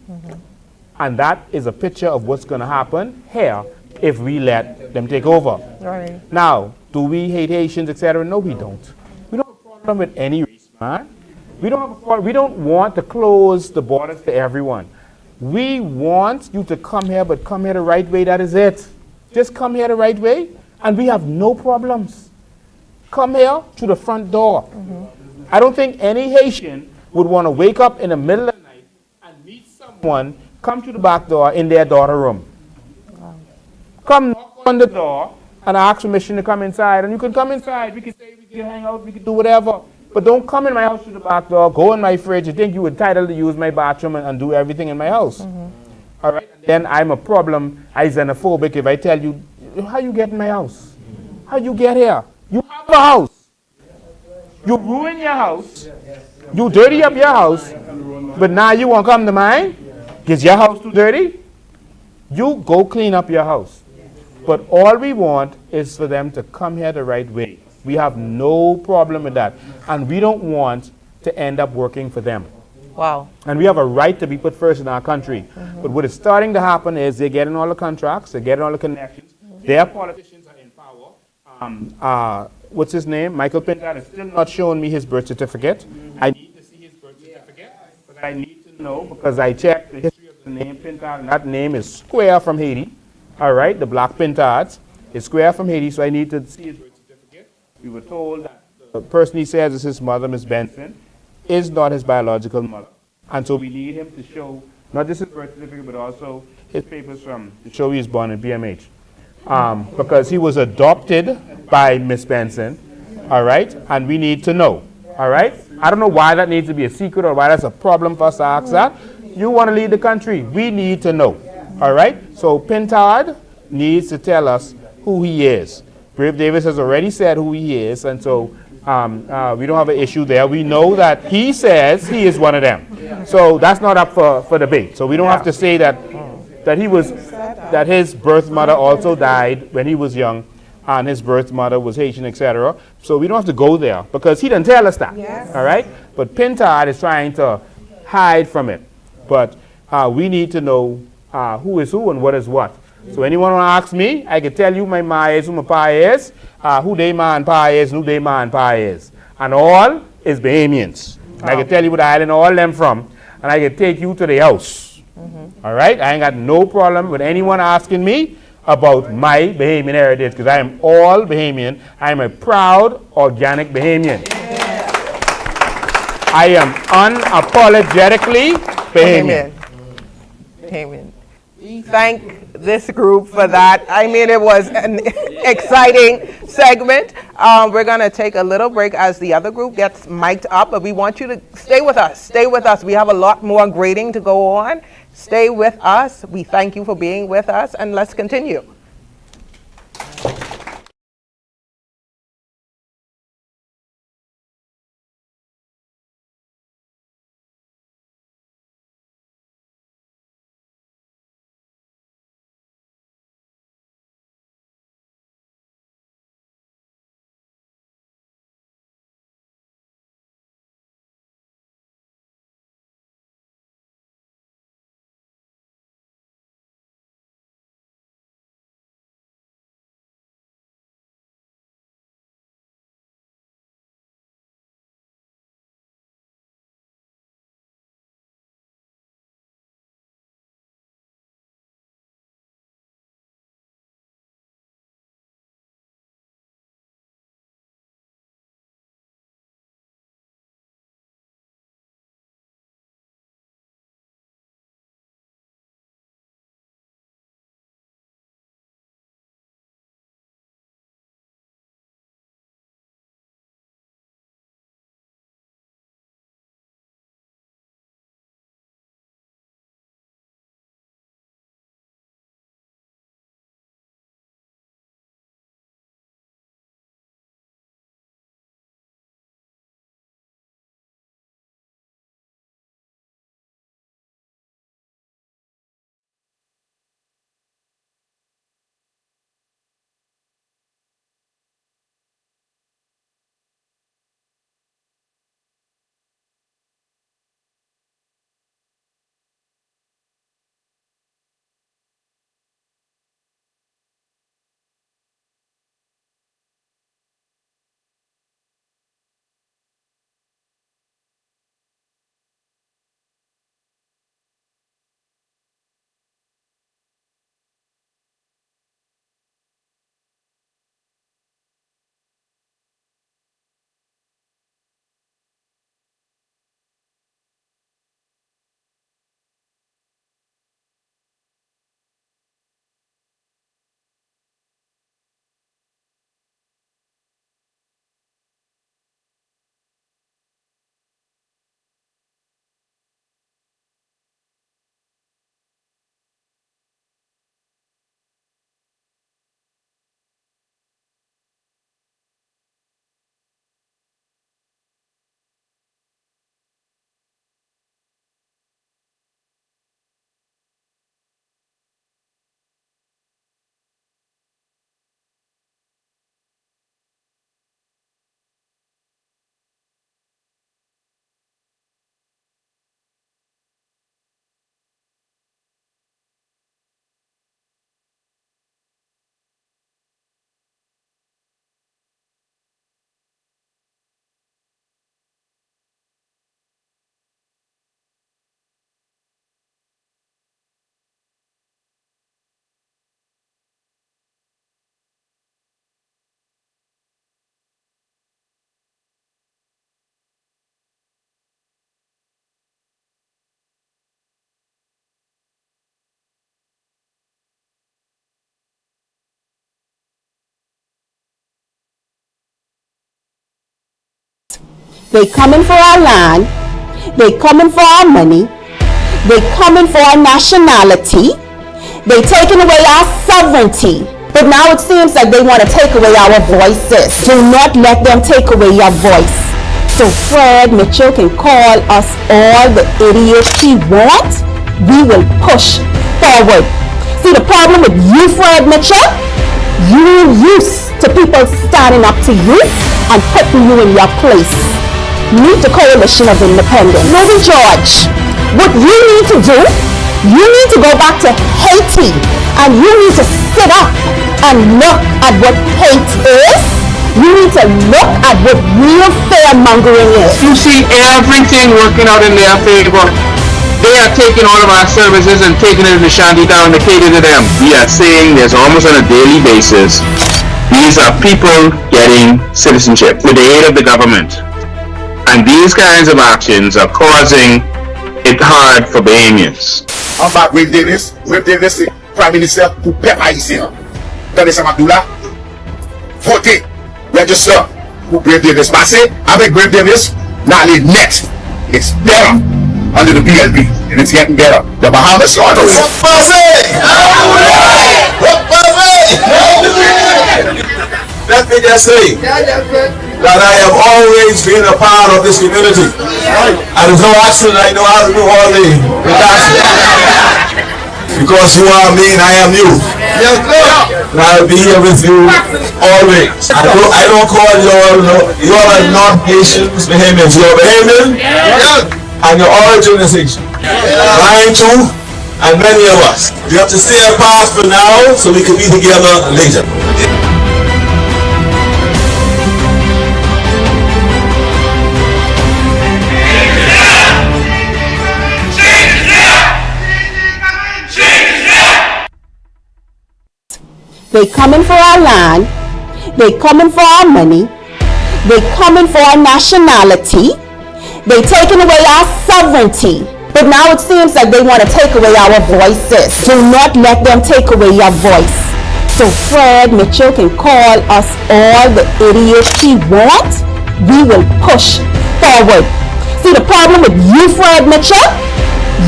and that is a picture of what's going to happen here if we let them take over. Right. Now, do we hate Haitians, etc.? No, we don't. We don't have a problem with any race, man. We don't want to close the borders to everyone. We want you to come here, but come here the right way. That is it. Just come here the right way, and we have no problems. Come here to the front door. I don't think any Haitian would want to wake up in the middle of the night and meet someone, come to the back door in their daughter room. Come knock on the door and ask permission to come inside. And you can come inside. We can say, we can hang out, we can do whatever. But don't come in my house through the back door, go in my fridge, you think you're entitled to use my bathroom and do everything in my house. All right? Then I'm a problem, I'm xenophobic if I tell you, how you get in my house? How you get here? You have a house. You ruin your house. You dirty up your house. But now you won't come to mine? Is your house too dirty? You go clean up your house. But all we want is for them to come here the right way. We have no problem with that. And we don't want to end up working for them. Wow. And we have a right to be put first in our country. But what is starting to happen is they're getting all the contracts, they're getting all the connections. Their politicians are in power. What's his name? Michael Pintard has still not shown me his birth certificate. I need to see his birth certificate. But I need to know because I checked the history of the name Pintard, and that name is square from Haiti. All right, the black Pintards is square from Haiti, so I need to see his birth certificate. We were told that the person he says is his mother, Miss Benson. is not his biological mother. And so we need him to show not just his birth certificate, but also his papers to show he was born in BMH. Because he was adopted by Miss Benson, all right? And we need to know, all right? I don't know why that needs to be a secret or why that's a problem for us to ask that. You want to lead the country, we need to know, all right? So Pintard needs to tell us who he is. Brave Davis has already said who he is, and so we don't have an issue there. We know that he says he is one of them. So that's not up for debate. So we don't have to say that his birth mother also died when he was young, and his birth mother was Haitian, etc. So we don't have to go there because he didn't tell us that. Yes. All right? But Pintard is trying to hide from it. But we need to know who is who and what is what. So anyone want to ask me, I can tell you my ma is, who my pa is, who they ma and pa is, and who they ma and pa is. And all is Bahamians. And I can tell you what island all them from, and I can take you to the house. All right? I ain't got no problem with anyone asking me about my Bahamian heritage because I am all Bahamian. I am a proud, organic Bahamian. I am unapologetically Bahamian. Bahamian. We thank this group for that. I mean, it was an exciting segment. We're going to take a little break as the other group gets mic'd up, but we want you to stay with us. Stay with us. We have a lot more grading to go on. Stay with us. We thank you for being with us, and let's continue. They coming for our land. They coming for our money. They coming for our nationality. They taking away our sovereignty. But now it seems like they want to take away our voices. Do not let them take away your voice. So Fred Mitchell can call us all the idiots he wants. We will push forward. See, the problem with you, Fred Mitchell, you're used to people standing up to you and putting you in your place. Meet the Coalition of Independence. Louis George, what you need to do, you need to go back to Haiti and you need to sit up and look at what hate is. You need to look at what real fear-mongering is. You see everything working out in their favor. They are taking all of our services and taking it to Shantytown to cater to them. We are saying this almost on a daily basis. These are people getting citizenship with the aid of the government. And these kinds of actions are causing it hard for Bahamians. En bas, Wave Davis, c'est Prime Minister pour peuple haïtien. Attendez ça, Abdullah. Votez, register pour Brave Davis. Passez avec Brave Davis, now les net. It's better under the BLP, and it's getting better. The Bahamas are the Let me just say that I have always been a part of this community. And there's no accident I know how to do all the dances. Because you are me and I am you. And I'll be here with you always. I don't call you all, you all are not Haitians, Bahamians. You are Bahamian, and your origin is Haitian. Mine too, and many of us. We have to stay apart for now so we can be together later. They coming for our land. They coming for our money. They coming for our nationality. They taking away our sovereignty. But now it seems like they want to take away our voices. Do not let them take away your voice. So Fred Mitchell can call us all the idiots he wants. We will push forward. See, the problem with you, Fred Mitchell,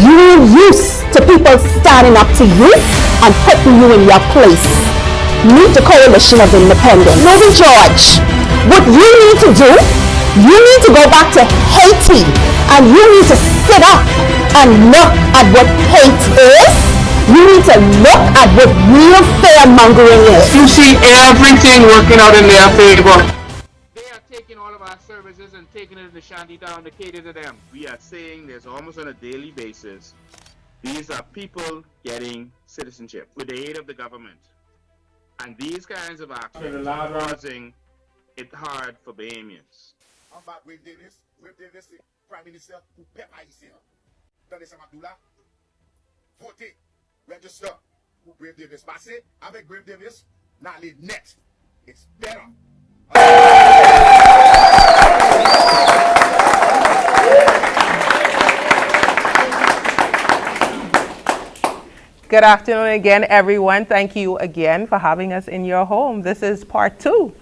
you're used to people standing up to you and putting you in your place. Meet the Coalition of Independence. Louis George, what you need to do, you need to go back to Haiti and you need to sit up and look at what hate is. You need to look at what real fear-mongering is. You see everything working out in their favor. They are taking all of our services and taking it to Shantytown to cater to them. We are saying this almost on a daily basis. These are people getting citizenship with the aid of the government. And these kinds of actions are causing it hard for Bahamians. En bas, Wave Davis, c'est Prime Minister pour peuple haïtien. Attendez ça, Abdullah. Votez, register pour Brave Davis. Passez avec Brave Davis, now les net. It's better. Good afternoon again, everyone. Thank you again for having us in your home. This is part two,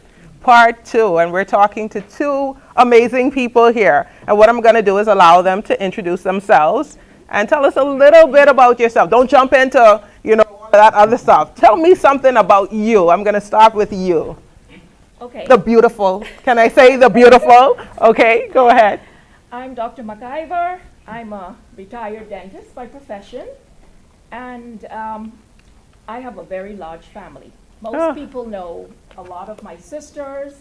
and we're talking to two amazing people here. And what I'm going to do is allow them to introduce themselves and tell us a little bit about yourself. Don't jump into, all that other stuff. Tell me something about you. I'm going to start with you. Okay. The beautiful. Can I say the beautiful? Okay, go ahead. I'm Dr. McIver. I'm a retired dentist by profession. And I have a very large family. Most people know a lot of my sisters.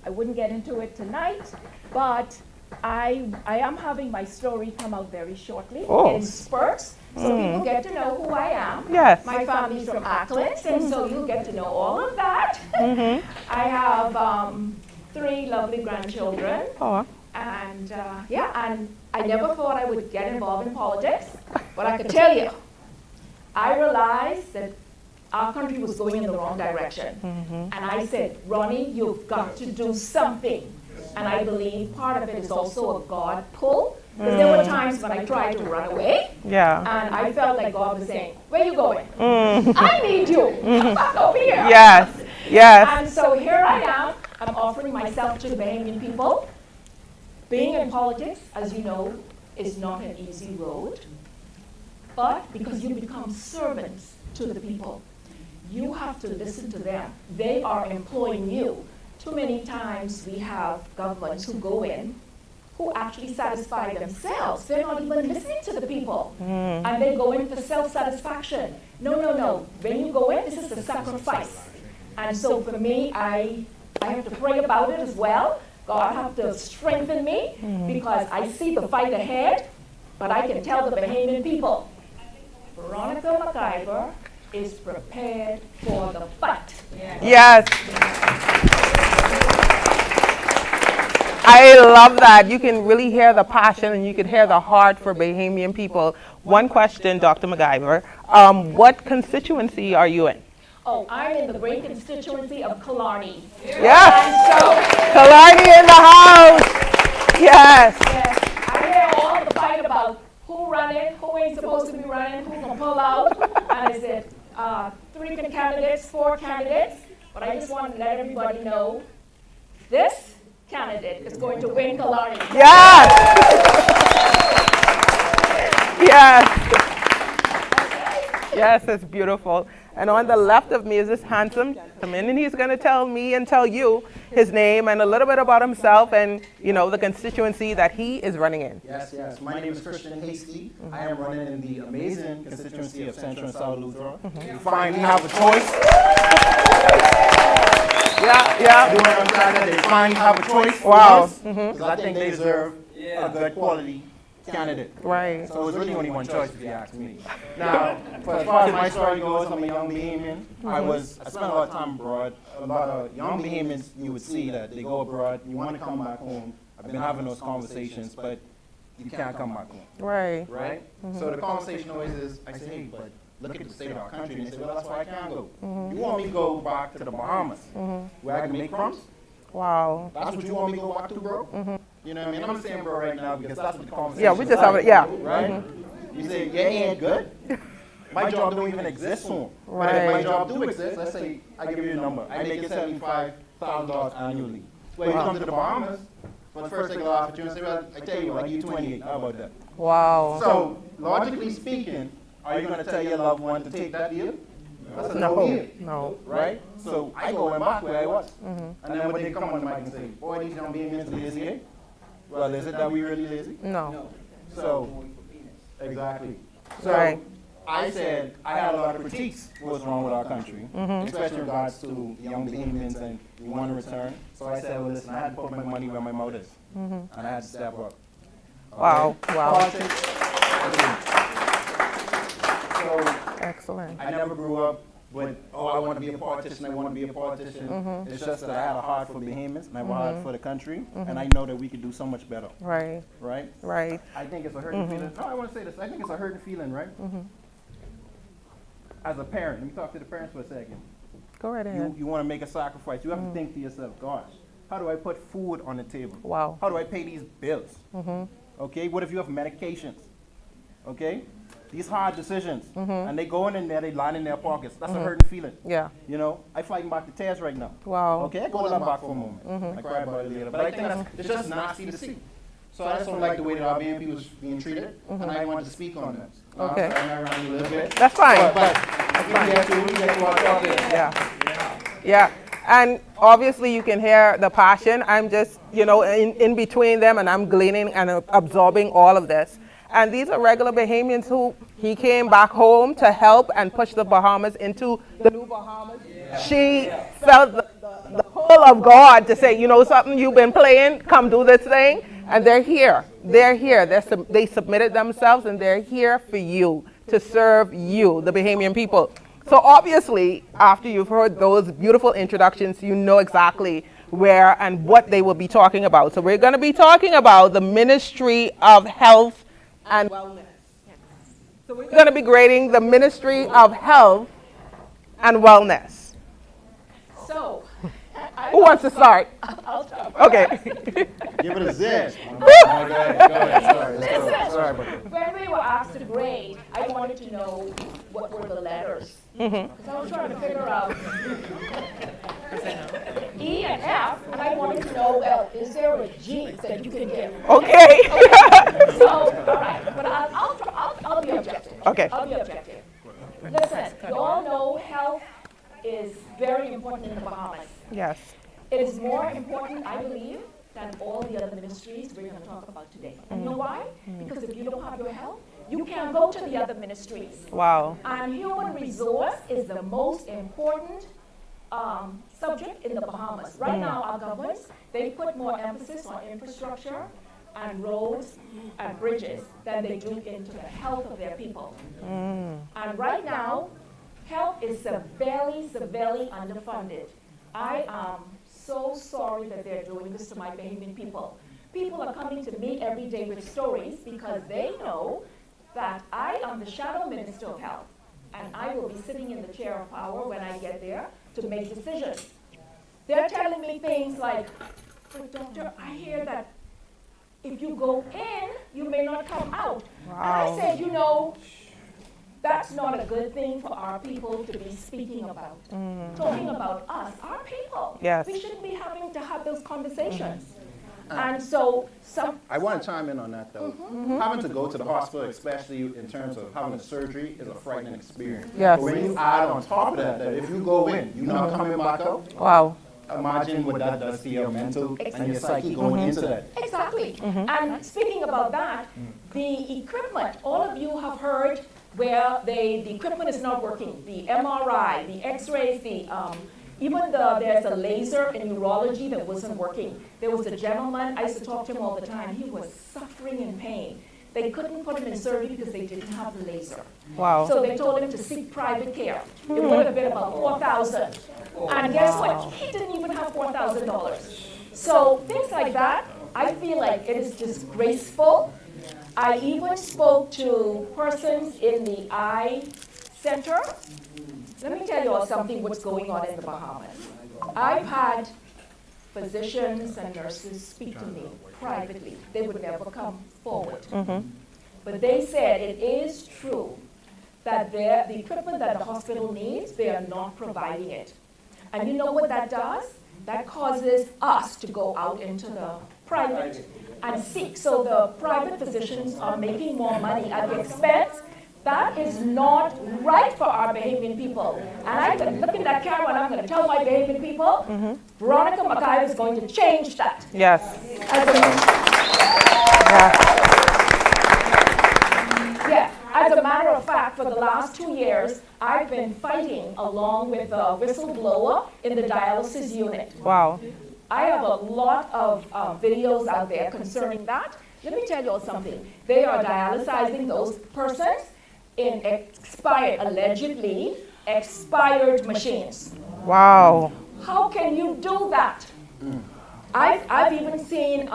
I wouldn't get into it tonight, but I am having my story come out very shortly in spurts, so people get to know who I am. Yes. My family's from Ackland, and so you'll get to know all of that. I have 3 lovely grandchildren. And and I never thought I would get involved in politics, but I could tell you, I realized that our country was going in the wrong direction. And I said, Ronnie, you've got to do something. And I believe part of it is also a God pull. Because there were times when I tried to run away. Yeah. And I felt like God was saying, where are you going? I need you. Come back over here. Yes. Yes. And so here I am. I'm offering myself to the Bahamian people. Being in politics, as you know, is not an easy road, but because you become servants to the people, you have to listen to them. They are employing you. Too many times we have governments who go in, who actually satisfy themselves. They're not even listening to the people. And they go in for self-satisfaction. No. When you go in, this is a sacrifice. And so for me, I have to pray about it as well. God have to strengthen me because I see the fight ahead, but I can tell the Bahamian people, Veronica McIver is prepared for the fight. Yes. I love that. You can really hear the passion and you can hear the heart for Bahamian people. One question, Dr. McIver. What constituency are you in? Oh, I'm in the great constituency of Killarney. Yes. And so, Killarney in the house. Yes. Yes. I hear all the fight about who running, who ain't supposed to be running, who can pull out. And is it 3 candidates, 4 candidates? But I just want to let everybody know this candidate is going to win Killarney. Yes. Yes. Yes, it's beautiful. And on the left of me is this handsome gentleman, and he's going to tell me and tell you his name and a little bit about himself and, you know, the constituency that he is running in. Yes. My name is Christian Hasty. I am running in the amazing constituency of Central and South Luther. You finally have a choice. Yeah. I do understand that they finally have a choice. Wow. Because I think they deserve a good quality candidate. Right. So it's really only one choice if you ask me. Now, as far as my story goes, I'm a young Bahamian. I spent a lot of time abroad. A lot of young Bahamians, you would see that they go abroad, you want to come back home. I've been having those conversations, but you can't come back home. Right. So the conversation always is, I say, hey, but look at the state of our country. And they say, well, that's why I can't go. You want me to go back to the Bahamas, where I can make crumbs? Wow. That's what you want me to go back to, bro? You know what I mean? I'm saying bro right now because that's what the conversation Yeah, we just have it, yeah. Right? You say, yeah, ain't good. My job don't even exist soon. But if my job do exist, let's say I give you a number. I make it $75,000 annually. When you come to the Bahamas, for the first thing I'll offer you and say, well, I tell you, I give you 28. How about that? Wow. So, logically speaking, are you going to tell your loved one to take that deal? That's a no deal. No. Right? So I go back where I was. And then when they come on the mic and say, boy, these young Bahamians are lazy, eh? Well, is it that we really lazy? No. So, exactly. So, I said I had a lot of critiques of what's wrong with our country, especially in regards to young Bahamians and we want to return. So I said, well, listen, I had to put my money where my mouth is. And I had to step up. Wow. Politics. So, excellent. I never grew up with, I want to be a politician, I want to be a politician. It's just that I had a heart for Bahamians and I have a heart for the country. And I know that we could do so much better. Right. I think it's a hurting feeling. No, I want to say this. I think it's a hurting feeling, right? As a parent, let me talk to the parents for a second. Go right ahead. You want to make a sacrifice. You have to think to yourself, gosh, how do I put food on the table? Wow. How do I pay these bills? Okay, what if you have medications? Okay? These hard decisions, and they go in there, they line in their pockets. That's a hurting feeling. Yeah. You know, I fighting back the tears right now. Wow. Okay, I go back for a moment. I cry about it later, but I think it's just nasty to see. So I just don't like the way that our BNP was being treated, and I wanted to speak on that. Okay. I'm sorry, I ran you a little bit. That's fine. But we get to our topic. Yeah. And obviously you can hear the passion. I'm just, you know, in between them, and I'm gleaning and absorbing all of this. And these are regular Bahamians who he came back home to help and push the Bahamas into the new Bahamas. She felt the pull of God to say, you know something, you've been playing, come do this thing. And they're here. They submitted themselves and they're here for you, to serve you, the Bahamian people. So obviously, after you've heard those beautiful introductions, you know exactly where and what they will be talking about. So we're going to be talking about the Ministry of Health and Wellness. So we're going to be grading the Ministry of Health and Wellness. So, who wants to start? I'll start. Okay. Give it a zest. Sorry. When we were asked to grade, I wanted to know what were the letters. Because I was trying to figure out E and F, and I I wanted to know, well, is there a G that you can give? Okay. So, all right, but I'll be objective. Okay. I'll be objective. Listen, you all know health is very important in the Bahamas. Yes. It is more important, I believe, than all the other ministries we're going to talk about today. And you know why? Because if you don't have your health, you can't go to the other ministries. Wow. And human resource is the most important subject in the Bahamas. Right now, our governments, they put more emphasis on infrastructure and roads and bridges than they do into the health of their people. And right now, health is severely, severely underfunded. I am so sorry that they're doing this to my Bahamian people. People are coming to me every day with stories because they know that I am the shadow minister of health, and I will be sitting in the chair of power when I get there to make decisions. They're telling me things like, but doctor, I hear that if you go in, you may not come out. Wow. And I said, you know, that's not a good thing for our people to be speaking about. Talking about us, our people. Yes. We shouldn't be having to have those conversations. And so I want to chime in on that though. Having to go to the hospital, especially in terms of having a surgery, is a frightening experience. Yes. But when you add on top of that, that if you go in, you're not coming back out. Wow. Imagine what that does to your mental and your psyche going into that. Exactly. And speaking about that, the equipment, all of you have heard where the equipment is not working. The MRI, the X-rays, there's a laser in urology that wasn't working. There was a gentleman, I used to talk to him all the time, he was suffering in pain. They couldn't put him in surgery because they didn't have the laser. Wow. So they told him to seek private care. It would have been about $4,000. And guess what? He didn't even have $4,000. So things like that, I feel like it is disgraceful. I even spoke to persons in the eye center. Let me tell you all something what's going on in the Bahamas. I've had physicians and nurses speak to me privately. They would never come forward. But they said it is true that the equipment that the hospital needs, they are not providing it. And you know what that does? That causes us to go out into the private and seek. So the private physicians are making more money at the expense. That is not right for our Bahamian people. And I can look in that camera and I'm going to tell my Bahamian people, Veronica Mackay is going to change that. Yes. As a matter of fact, for the last 2 years, I've been fighting along with a whistleblower in the dialysis unit. Wow. I have a lot of videos out there concerning that. Let me tell you all something. They are dialysizing those persons in allegedly expired machines. Wow. How can you do that? I've even seen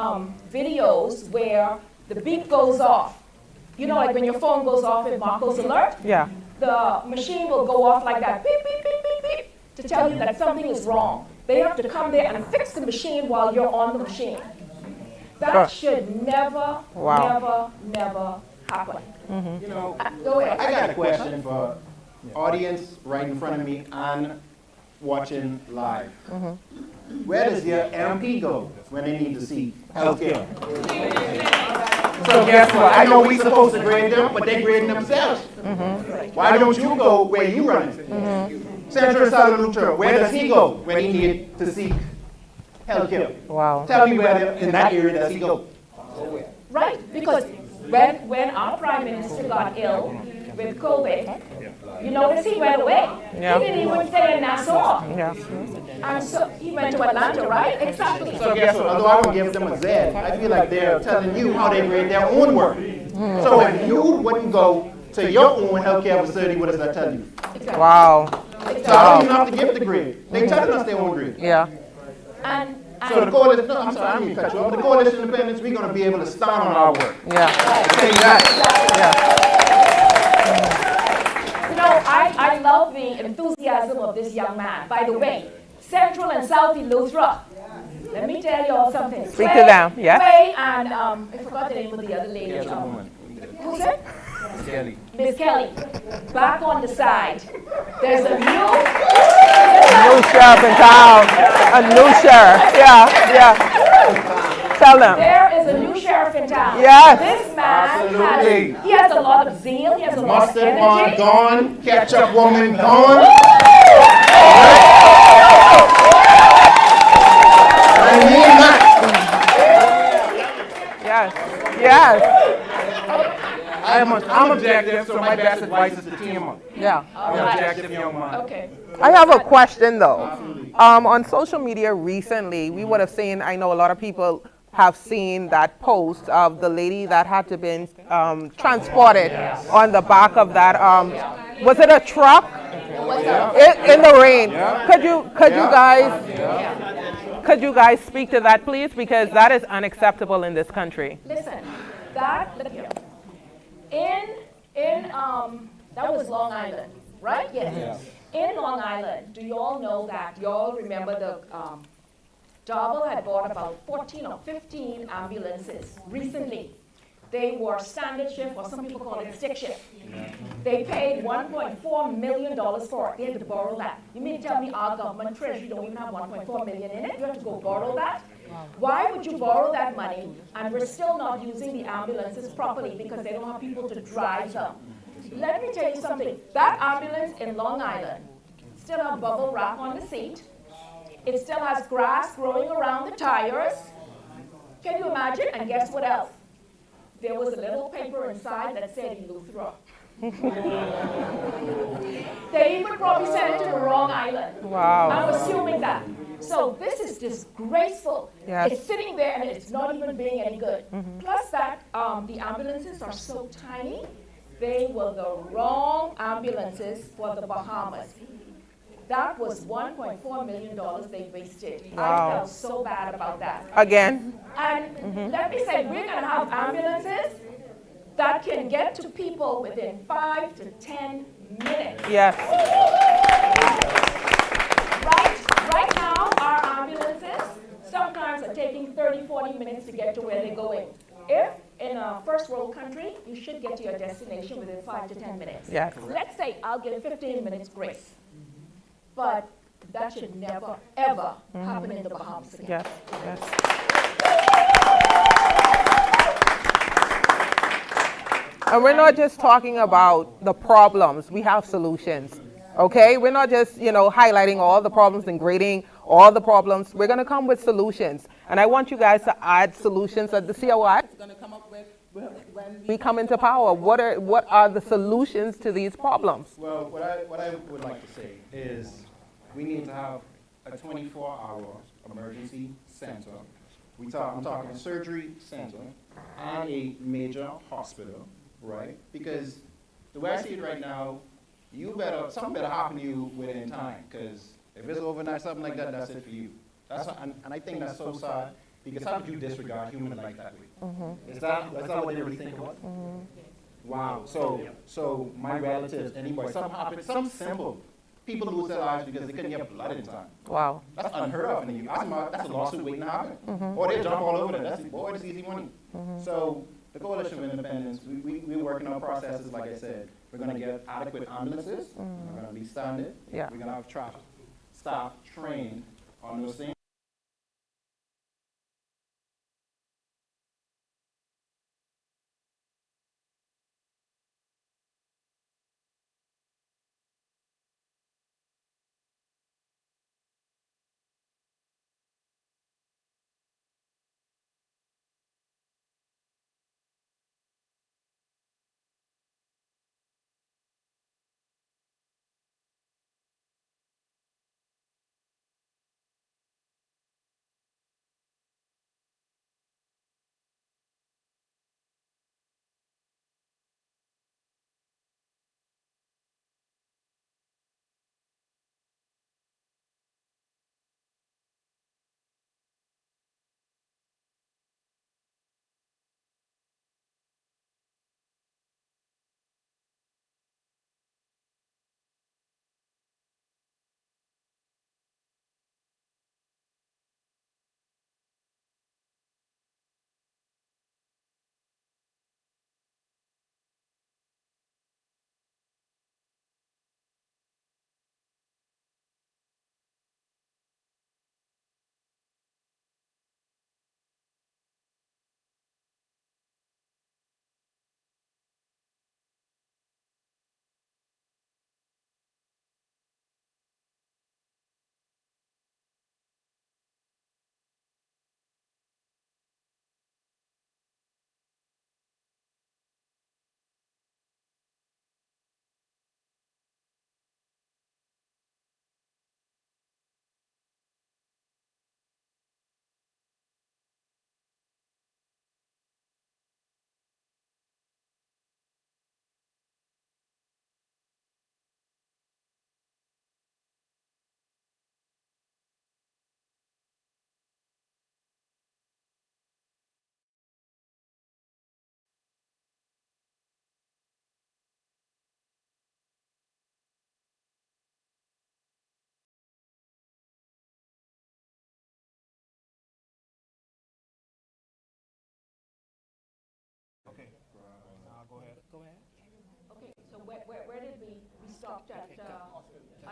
videos where the beep goes off. You know, like when your phone goes off in Marco's alert? Yeah. The machine will go off like that, beep, beep, beep, beep, beep, to tell you that something is wrong. They have to come there and fix the machine while you're on the machine. That should never, never happen. You know, go ahead. I got a question for audience right in front of me and watching live. Where does your MP go when they need to see healthcare? So guess what? I know we're supposed to grade them, but they're grading themselves. Why don't you go where you running? Central Salud, where does he go when he needs to seek healthcare? Wow. Tell me where in that area does he go? Right, because when our Prime Minister got ill with COVID, you notice he went away. Yeah. He didn't even stay in Nassau. Yeah. And so he went to Atlanta, right? Exactly. So guess what? Although I don't give them a Z, I feel like they're telling you how they grade their own work. So if you wouldn't go to your own healthcare facility, what does that tell you? Wow. So I don't even have to give the grade. They telling us their own grade. Yeah. So the coalition, no, I'm sorry, I didn't cut you off. The coalition independence, we're going to be able to stand on our work. Yeah. Say that. You know, I love the enthusiasm of this young man. By the way, Central and South Eleuthera. Let me tell you all something. Speak to them, yes. Sway and I forgot the name of the other lady. Who's it? Miss Kelly. Miss Kelly. Back on the side. There's a new New sheriff in town. A new sheriff. Yeah, yeah. Tell them. There is a new sheriff in town. Yes. This man Absolutely. he has a lot of zeal. He has a lot of Mustard man energy. gone, ketchup woman gone. I mean that. Yes. Yes. I'm objective, so my best advice is to team up. Yeah. I'm an objective young man. Okay. I have a question though. On social media recently, we would have seen, I know a lot of people have seen that post of the lady that had to be transported on the back of that, was it a truck? In the rain. Could you guys speak to that please? Because that is unacceptable in this country. Listen, look here. That was Long Island, right? Yes. In Long Island, do you all know that? You all remember the Darvel had bought about 14 or 15 ambulances recently. They were standard shift, or some people call it stick shift. They paid $1.4 million for it. They had to borrow that. You mean to tell me our government treasury don't even have $1.4 million in it? You have to go borrow that? Why would you borrow that money and we're still not using the ambulances properly because they don't have people to drive them? Let me tell you something. That ambulance in Long Island still has bubble wrap on the seat. It still has grass growing around the tires. Can you imagine? And guess what else? There was a little paper inside that said Eleuthera. They even probably sent it to the wrong island. Wow. I'm assuming that. So this is disgraceful. Yes. It's sitting there and it's not even being any good. Plus that the ambulances are so tiny, they were the wrong ambulances for the Bahamas. That was $1.4 million they wasted. Wow. I felt so bad about that. Again. And let me say, we're going to have ambulances that can get to people within 5 to 10 minutes. Yes. Right now, our ambulances sometimes are taking 30, 40 minutes to get to where they're going. If in a first world country, you should get to your destination within 5 to 10 minutes. Yes. Let's say I'll give 15 minutes grace. But that should never, ever happen in the Bahamas again. Yes, yes. And we're not just talking about the problems, we have solutions, okay? We're not just, highlighting all the problems and grading all the problems. We're gonna come with solutions. And I want you guys to add solutions that the COI is gonna come up with when we come into power. What are the solutions to these problems? Well, what I would like to say is we need to have a 24-hour emergency center. I'm talking surgery center and a major hospital, right? Because the way I see it right now, something better happen to you within time. Because if it's overnight, something like that, that's it for you. And I think that's so sad. Because how could you disregard human life that way? Is that what they really think about? Wow. So my relatives, anybody, something happened, something simple. People lose their lives because they couldn't get blood in time. Wow. That's unheard of. That's a lawsuit waiting to happen. Or they jump all over that. That's easy money. So the Coalition of Independence, we're working on processes, like I said. We're going to get adequate ambulances. We're going to be standard. Yeah. We're going to have staff trained on those things.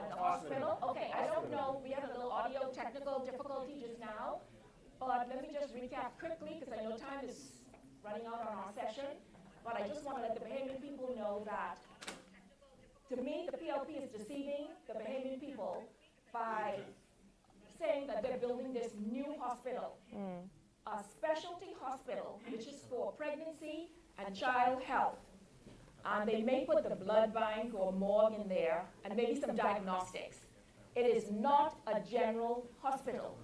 at the hospital. Okay, I don't know, we had a little audio technical difficulty just now, but let me just recap quickly because I know time is running out on our session. But I just want to let the Bahamian people know that, to me, the PLP is deceiving the Bahamian people by saying that they're building this new hospital, a specialty hospital, which is for pregnancy and child health. And they may put the blood bank or morgue in there and maybe some diagnostics. It is not a general hospital.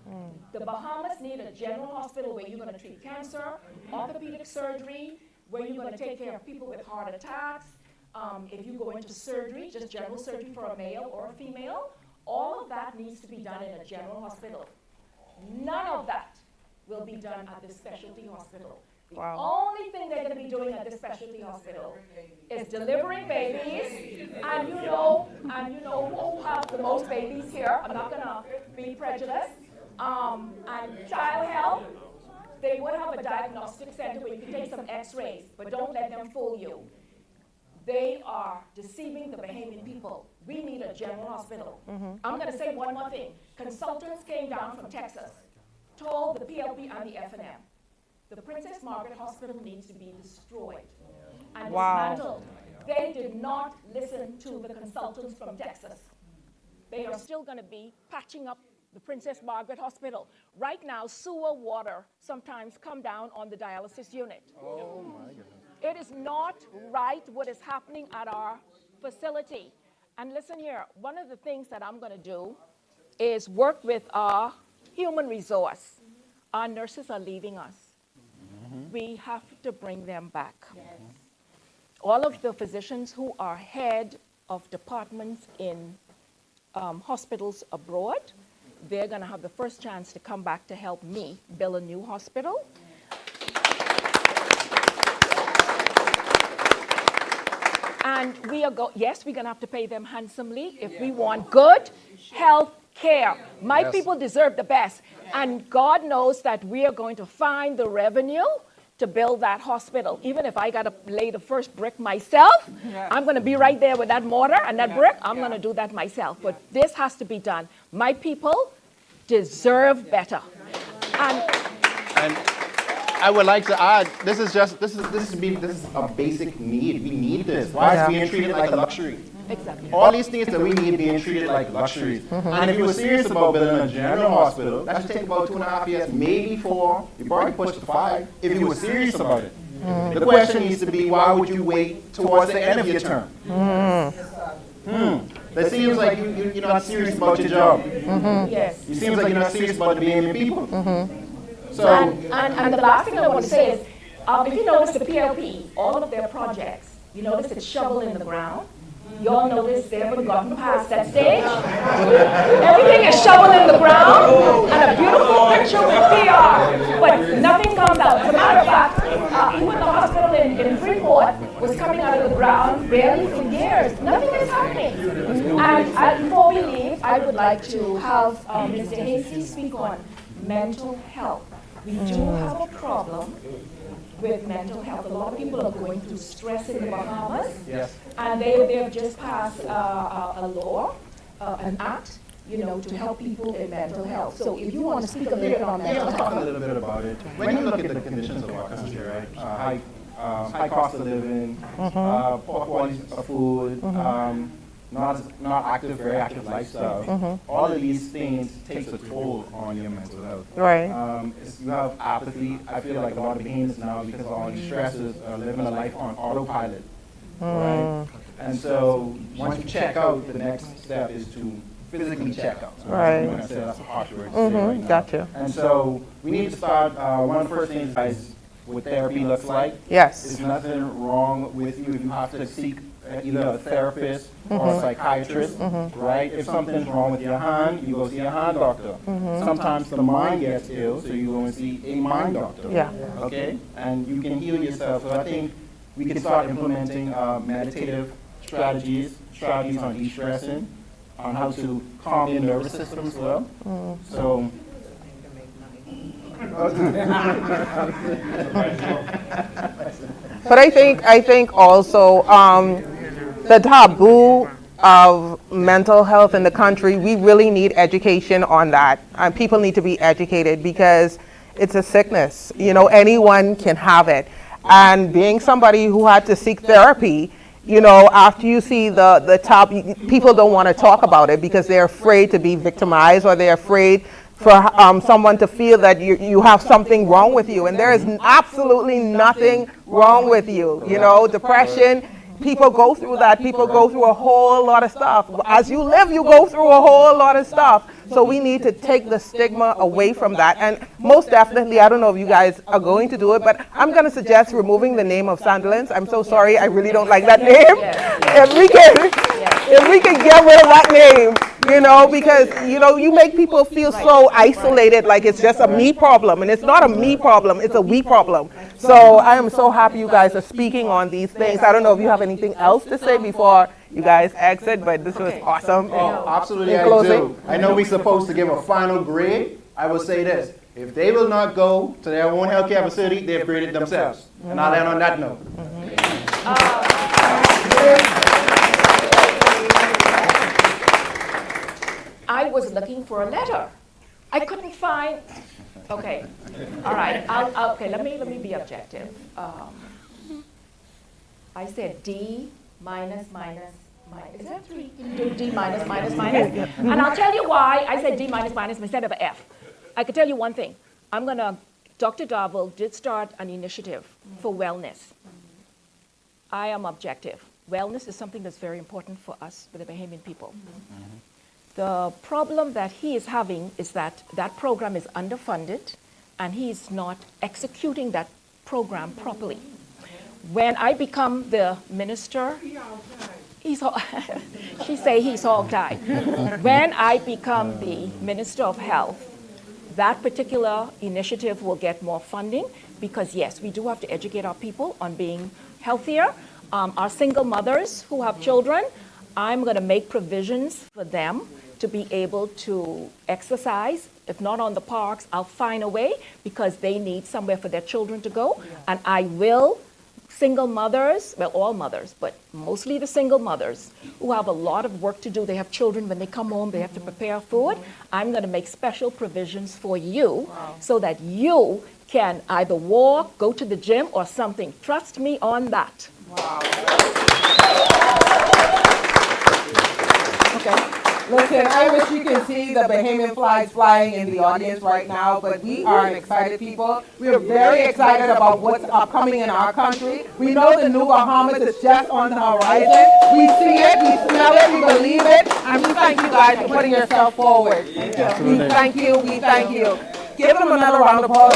The Bahamas need a general hospital where you're going to treat cancer, orthopedic surgery, where you're going to take care of people with heart attacks. If you go into surgery, just general surgery for a male or a female, all of that needs to be done in a general hospital. None of that will be done at this specialty hospital. The only thing they're going to be doing at this specialty hospital is delivering babies, and you know who have the most babies here. I'm not going to be prejudiced. And child health, they would have a diagnostic center where you can take some x-rays, but don't let them fool you. They are deceiving the Bahamian people. We need a general hospital. I'm going to say one more thing. Consultants came down from Texas, told the PLP and the FNM, the Princess Margaret Hospital needs to be destroyed and dismantled. They did not listen to the consultants from Texas. They are still going to be patching up the Princess Margaret Hospital. Right now, sewer water sometimes come down on the dialysis unit. Oh my goodness. It is not right what is happening at our facility. And listen here, one of the things that I'm going to do is work with our human resource. Our nurses are leaving us. We have to bring them back. All of the physicians who are head of departments in hospitals abroad, they're going to have the first chance to come back to help me build a new hospital. And we are yes, we're going to have to pay them handsomely if we want good health care. My people deserve the best. And God knows that we are going to find the revenue to build that hospital. Even if I got to lay the first brick myself, I'm going to be right there with that mortar and that brick. I'm going to do that myself. But this has to be done. My people deserve better. And I would like to add, this is a basic need. We need this. Why is being treated like a luxury? Exactly. All these things that we need being treated like luxuries. And if you were serious about building a general hospital, that should take about 2.5 years, maybe 4. You probably push to 5 if you were serious about it. The question needs to be, why would you wait towards the end of your term? It seems like you're not serious about your job. Yes. It seems like you're not serious about the Bahamian people. So, and the last thing I want to say is, if you notice the PLP, all of their projects, you notice it's shovel in the ground. You all notice they haven't gotten past that stage. Everything is shoveled in the ground and a beautiful picture with PR, but nothing comes out. As a matter of fact, even the hospital in Freeport was coming out of the ground barely for years. Nothing is happening. And before we leave, I would like to have Mr. Hasty speak on mental health. We do have a problem with mental health. A lot of people are going through stress in the Bahamas, and they have just passed a law, an act, to help people in mental health. So if you want to speak a little bit on mental health. Let's talk a little bit about it. When you look at the conditions of our country, right, high cost of living, poor quality of food, not active, very active lifestyle. All of these things takes a toll on your mental health. Right. You have apathy. I feel like a lot of Bahamians now, because of all these stresses, are living a life on autopilot. Right. And so once you check out, the next step is to physically check out. Right. I'm going to say that's a harsh word to say right now. Gotcha. And so we need to start. One of the first things is what therapy looks like. Yes. There's nothing wrong with you if you have to seek either a therapist or a psychiatrist, right? If something's wrong with your hand, you go see a hand doctor. Sometimes the mind gets ill, so you go and see a mind doctor. Yeah. Okay? And you can heal yourself. So I think we can start implementing meditative strategies on de-stressing, on how to calm your nervous system as well. So. But I think also the taboo of mental health in the country, we really need education on that. People need to be educated because it's a sickness. You know, anyone can have it. And being somebody who had to seek therapy, you know, after you see the top, people don't want to talk about it because they're afraid to be victimized, or they're afraid for someone to feel that you have something wrong with you. And there is absolutely nothing wrong with you. You know, depression, people go through that. People go through a whole lot of stuff. As you live, you go through a whole lot of stuff. So we need to take the stigma away from that. And most definitely, I don't know if you guys are going to do it, but I'm going to suggest removing the name of Sandilands. I'm so sorry, I really don't like that name. If we can get rid of that name, you know, because, you know, you make people feel so isolated, like it's just a me problem. And it's not a me problem, it's a we problem. So I am so happy you guys are speaking on these things. I don't know if you have anything else to say before you guys exit, but this was awesome. Oh, absolutely, I do. I know we're supposed to give a final grade. I will say this. If they will not go to their own healthcare facility, they've graded themselves. And I'll end on that note. I was looking for a letter. I couldn't find. Okay, all right. Okay, let me be objective. I said D minus minus minus. Is that 3? Can you do D minus minus minus? And I'll tell you why I said D minus minus instead of F. I could tell you one thing. Dr. Darville did start an initiative for wellness. I am objective. Wellness is something that's very important for us, for the Bahamian people. The problem that he is having is that that program is underfunded and he's not executing that program properly. When I become the minister, she say he's all time. When I become the Minister of Health, that particular initiative will get more funding because yes, we do have to educate our people on being healthier. Our single mothers who have children, I'm going to make provisions for them to be able to exercise. If not on the parks, I'll find a way because they need somewhere for their children to go. And I will, single mothers, well, all mothers, but mostly the single mothers who have a lot of work to do. They have children when they come home, they have to prepare food. I'm going to make special provisions for you so that you can either walk, go to the gym or something. Trust me on that. Okay. Listen, I wish you could see the Bahamian flags flying in the audience right now, but we are excited people. We are very excited about what's upcoming in our country. We know the new Bahamas is just on the horizon. We see it, we smell it, we believe it, and we thank you guys for putting yourself forward. We thank you, we thank you. Give them another round of applause.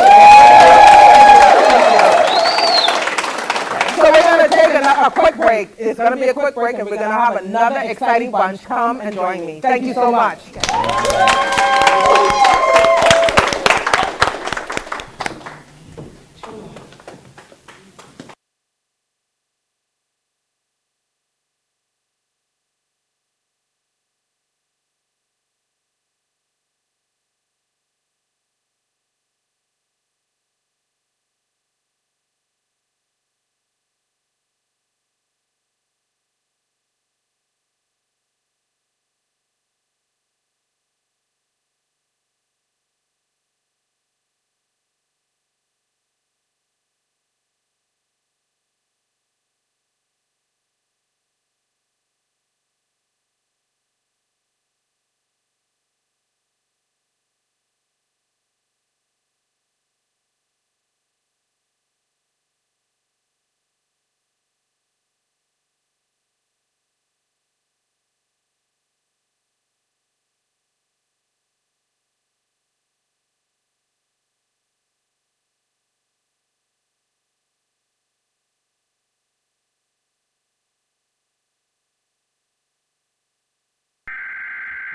So we're going to take a quick break. It's going to be a quick break, and we're going to have another exciting bunch come and join me. Thank you so much.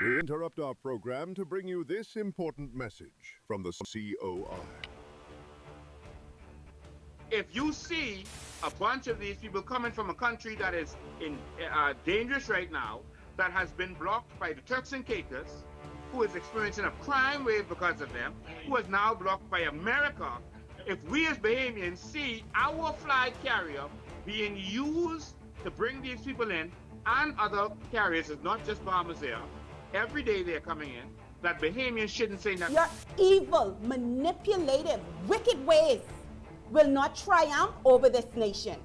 We interrupt our program to bring you this important message from the COI. If you see a bunch of these people coming from a country that is dangerous right now, that has been blocked by the Turks and Caicos, who is experiencing a crime wave because of them, who is now blocked by America, if we as Bahamians see our flag carrier being used to bring these people in, and other carriers, it's not just Bahamas Air, every day they're coming in, that Bahamians shouldn't say nothing. Your evil, manipulative, wicked ways will not triumph over this nation.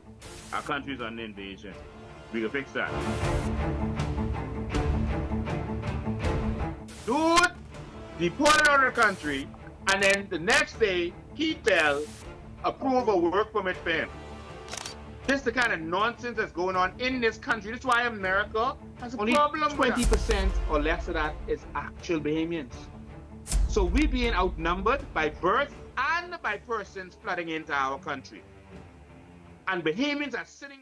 Our country's under invasion. We can fix that. Dude deported out of the country, and then the next day, he fell, approve a work permit for him. This is the kind of nonsense that's going on in this country. That's why America has a problem. 20% or less of that is actual Bahamians. So we're being outnumbered by birth and by persons flooding into our country. And Bahamians are sitting.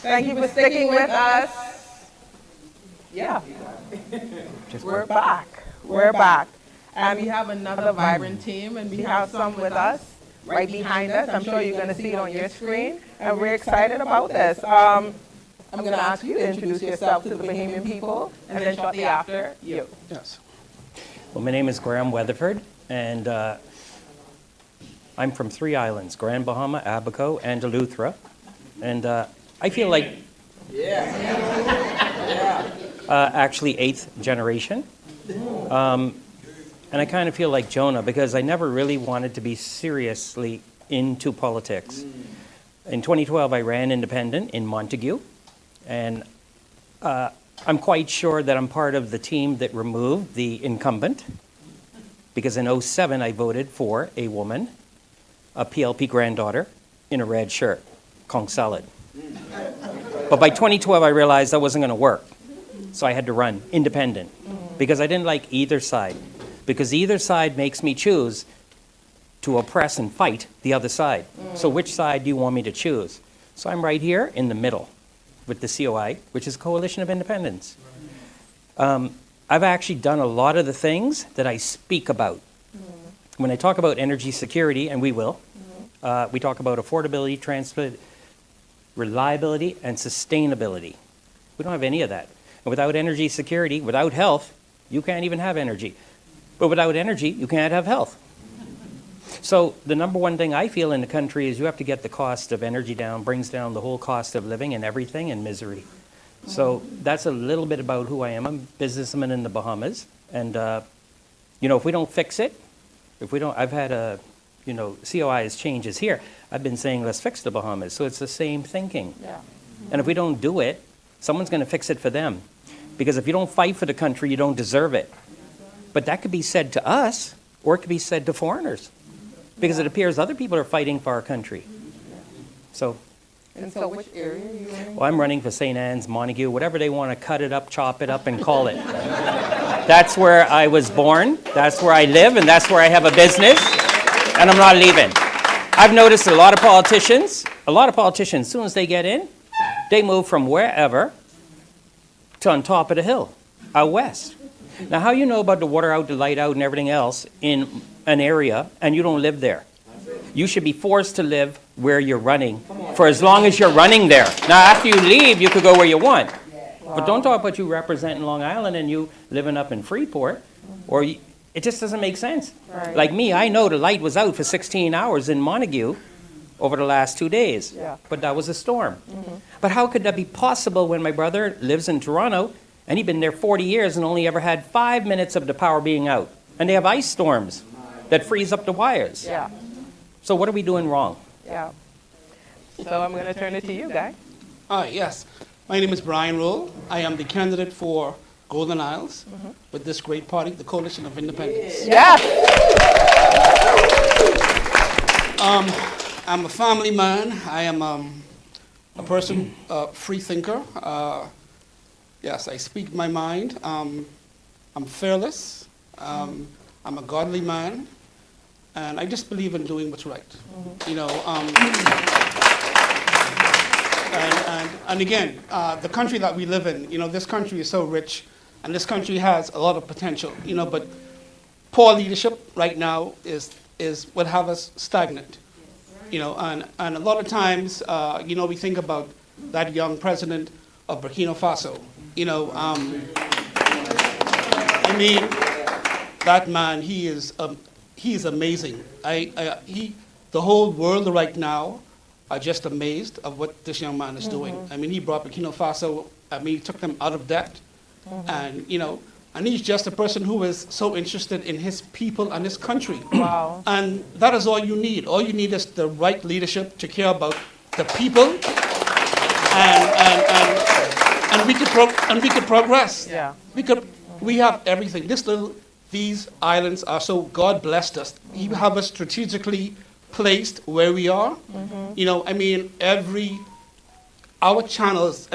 Thank you for sticking with us. Yeah. We're back. We're back. And we have another vibrant team, and we have some with us right behind us. I'm sure you're going to see it on your screen, and we're excited about this. I'm going to ask you to introduce yourself to the Bahamian people, and then shortly after, you. Yes. Well, my name is Graham Weatherford, and I'm from 3 islands, Grand Bahama, Abaco, and Eleuthera. And I feel like actually 8th generation. And I kind of feel like Jonah because I never really wanted to be seriously into politics. In 2012, I ran independent in Montague, and I'm quite sure that I'm part of the team that removed the incumbent, because in 2007 I voted for a woman, a PLP granddaughter, in a red shirt, Kong Salad. But by 2012 I realized that wasn't going to work, so I had to run independent, because I didn't like either side, because either side makes me choose to oppress and fight the other side. So which side do you want me to choose? So I'm right here in the middle with the COI, which is Coalition of Independents. I've actually done a lot of the things that I speak about. When I talk about energy security, and we will, we talk about affordability, transport, reliability, and sustainability. We don't have any of that. And without energy security, without health, you can't even have energy. But without energy, you can't have health. So the number one thing I feel in the country is you have to get the cost of energy down, brings down the whole cost of living and everything and misery. So that's a little bit about who I am. I'm a businessman in the Bahamas. And, you know, if we don't fix it, if we don't, I've had a COI's changes here. I've been saying, let's fix the Bahamas. So it's the same thinking. Yeah. And if we don't do it, someone's going to fix it for them. Because if you don't fight for the country, you don't deserve it. But that could be said to us, or it could be said to foreigners. Because it appears other people are fighting for our country. So, And so which area are you in? well, I'm running for St. Anne's, Montague, whatever they want to cut it up, chop it up, and call it. That's where I was born, that's where I live, and that's where I have a business, and I'm not leaving. I've noticed a lot of politicians, as soon as they get in, they move from wherever to on top of the hill, out west. Now, how you know about the water out, the light out, and everything else in an area, and you don't live there? You should be forced to live where you're running for as long as you're running there. Now, after you leave, you could go where you want. But don't talk about you representing Long Island and you living up in Freeport, or it just doesn't make sense. Right. Like me, I know the light was out for 16 hours in Montague over the last 2 days, but that was a storm. But how could that be possible when my brother lives in Toronto and he'd been there 40 years and only ever had 5 minutes of the power being out? And they have ice storms that freeze up the wires. Yeah. So what are we doing wrong? Yeah. So I'm going to turn it to you, Guy. Yes. My name is Brian Roll. I am the candidate for Golden Isles with this great party, the Coalition of Independence. Yeah. I'm a family man. I am a person, free thinker. Yes, I speak my mind. I'm fearless. I'm a godly man. And I just believe in doing what's right. And again, the country that we live in, this country is so rich, and this country has a lot of potential, but poor leadership right now is what have us stagnant, and a lot of times, we think about that young president of Burkina Faso, that man, he is amazing. The whole world right now are just amazed of what this young man is doing. He brought Burkina Faso, he took them out of debt. And, and he's just a person who is so interested in his people and his country. Wow. And that is all you need. All you need is the right leadership to care about the people. And we could progress. Yeah. We have everything. These islands are so, God blessed us. He have us strategically placed where we are. Our channels,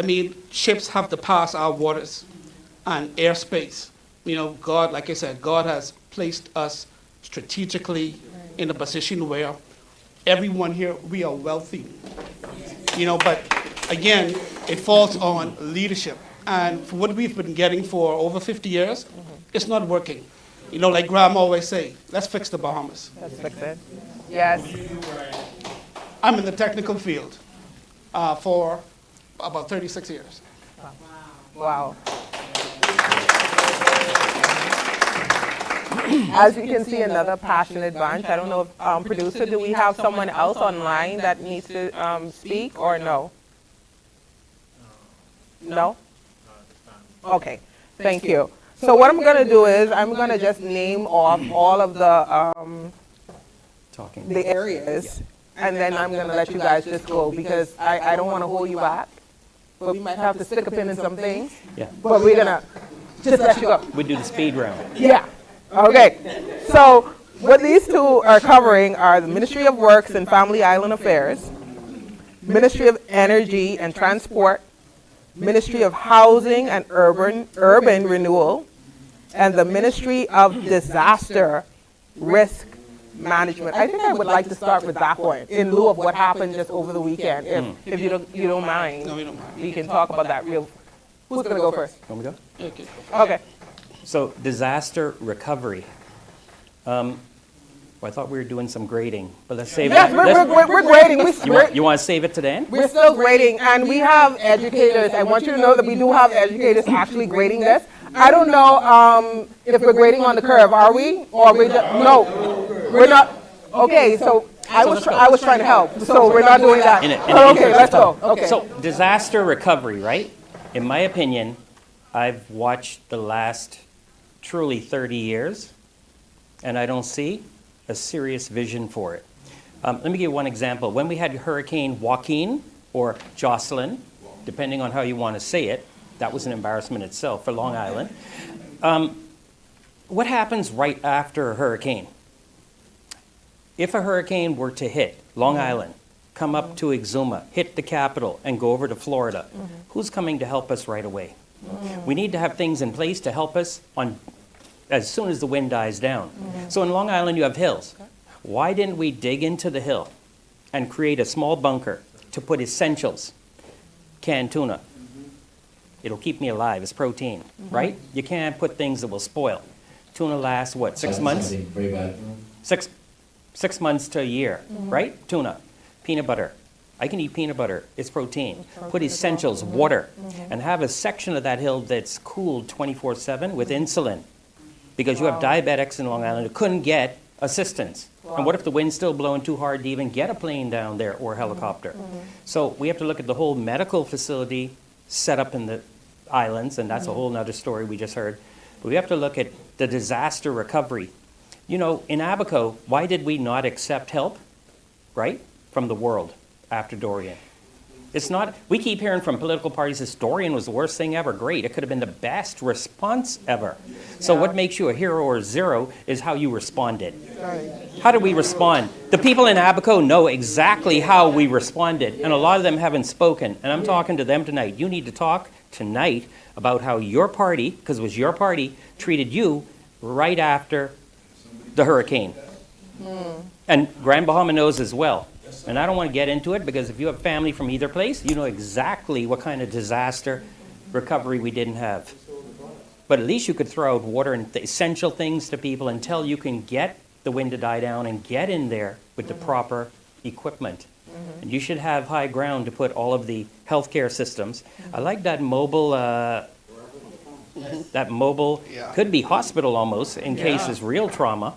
ships have to pass our waters and airspace. God, like I said, God has placed us strategically in a position where everyone here, we are wealthy. But again, it falls on leadership. And for what we've been getting for over 50 years, it's not working. Like Graham always say, let's fix the Bahamas. Let's fix it. Yes. I'm in the technical field for about 36 years. Wow. As you can see, another passionate bunch. I don't know if, producer, do we have someone else online that needs to speak or no? No? Okay, thank you. So what I'm going to do is I'm going to just name off all of the areas, and then I'm going to let you guys just go because I don't want to hold you back, but we might have to stick a pin in some things. Yeah. But we're going to just let you go. We do the speed round. Yeah. Okay. So what these two are covering are the Ministry of Works and Family Island Affairs, Ministry of Energy and Transport, Ministry of Housing and Urban Renewal, and the Ministry of Disaster Risk Management. I think I would like to start with that one in lieu of what happened just over the weekend. If you don't mind, No, we don't mind. we can talk about that real. Who's going to go first? Want me to go? Okay. Okay. So disaster recovery. I thought we were doing some grading, but let's save Yes, it. we're grading. You want to save it to the end? We're still grading, and we have educators. I want you to know that we do have educators actually grading this. I don't know if we're grading on the curve, are we? Or we just, no, we're not. Okay, so I was trying to help, so we're not doing that. Okay, let's go. Okay. So disaster recovery, right? In my opinion, I've watched the last truly 30 years, and I don't see a serious vision for it. Let me give you one example. When we had Hurricane Joaquin or Jocelyn, depending on how you want to say it, that was an embarrassment itself for Long Island. What happens right after a hurricane? If a hurricane were to hit Long Island, come up to Exuma, hit the capital, and go over to Florida, who's coming to help us right away? We need to have things in place to help us as soon as the wind dies down. So in Long Island, you have hills. Why didn't we dig into the hill and create a small bunker to put essentials, canned tuna? It'll keep me alive. It's protein, right? You can't put things that will spoil. Tuna lasts, what, 6 months? Very bad. 6 months to a year, right? Tuna, peanut butter. I can eat peanut butter. It's protein. Put essentials, water, and have a section of that hill that's cooled 24/7 with insulin. Because you have diabetics in Long Island who couldn't get assistance. And what if the wind's still blowing too hard to even get a plane down there or a helicopter? So we have to look at the whole medical facility set up in the islands, and that's a whole nother story we just heard. But we have to look at the disaster recovery. You know, in Abaco, why did we not accept help, right, from the world after Dorian? It's not, we keep hearing from political parties this Dorian was the worst thing ever. Great, it could have been the best response ever. So what makes you a hero or a zero is how you responded. How did we respond? The people in Abaco know exactly how we responded, and a lot of them haven't spoken. And I'm talking to them tonight. You need to talk tonight about how your party, because it was your party, treated you right after the hurricane. And Grand Bahama knows as well. And I don't want to get into it because if you have family from either place, you know exactly what kind of disaster recovery we didn't have. But at least you could throw out water and the essential things to people until you can get the wind to die down and get in there with the proper equipment. And you should have high ground to put all of the healthcare systems. I like that mobile, could be hospital almost in case it's real trauma.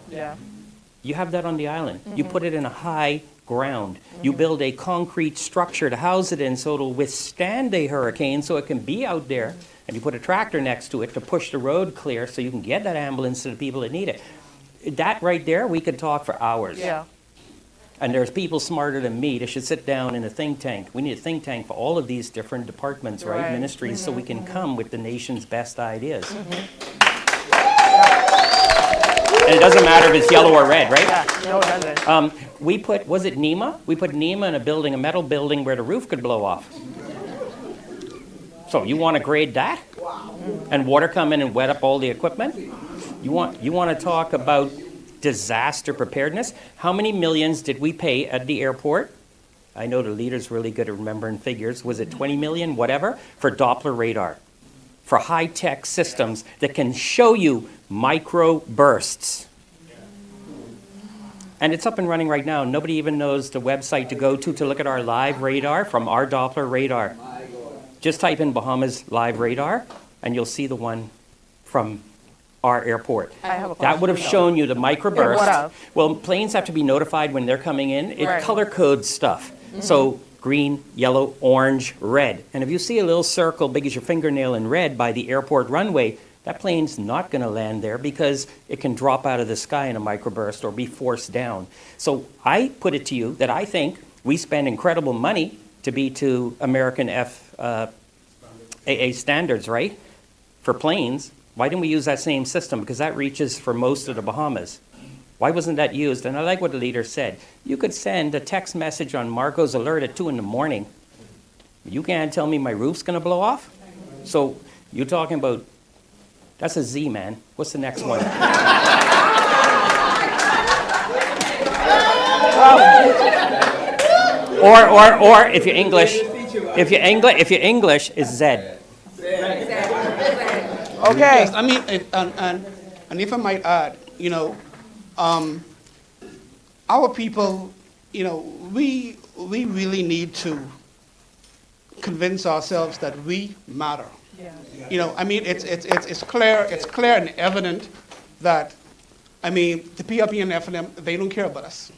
You have that on the island. You put it in a high ground. You build a concrete structure to house it in so it'll withstand a hurricane so it can be out there. And you put a tractor next to it to push the road clear so you can get that ambulance to the people that need it. That right there, we could talk for hours. And there's people smarter than me that should sit down in a think tank. We need a think tank for all of these different departments, right? Ministries, so we can come with the nation's best ideas. And it doesn't matter if it's yellow or red, right? No, it doesn't. We put, was it NEMA? We put NEMA in a building, a metal building where the roof could blow off. So you want to grade that? And water come in and wet up all the equipment? You want to talk about disaster preparedness? How many millions did we pay at the airport? I know the leader's really good at remembering figures. Was it 20 million, whatever, for Doppler radar? For high-tech systems that can show you micro bursts. And it's up and running right now. Nobody even knows the website to go to look at our live radar from our Doppler radar. Just type in Bahamas live radar, and you'll see the one from our airport. I have a question. That would have shown you the microburst. What of? Well, planes have to be notified when they're coming in. It color codes stuff. So green, yellow, orange, red. And if you see a little circle big as your fingernail in red by the airport runway, that plane's not going to land there because it can drop out of the sky in a microburst or be forced down. So I put it to you that I think we spend incredible money to be to American FAA standards, right, for planes. Why didn't we use that same system? Because that reaches for most of the Bahamas. Why wasn't that used? And I like what the leader said. You could send a text message on Marco's alert at 2 in the morning. You can't tell me my roof's going to blow off? So you're talking about, that's a Z, man. What's the next one? Or if you're English, is Z. Okay. Yes, I mean, and if I might add, you know, our people, you know, we really need to convince ourselves that we matter. You know, I mean, it's clear and evident that, I mean, the PRP and FNM, they don't care about us.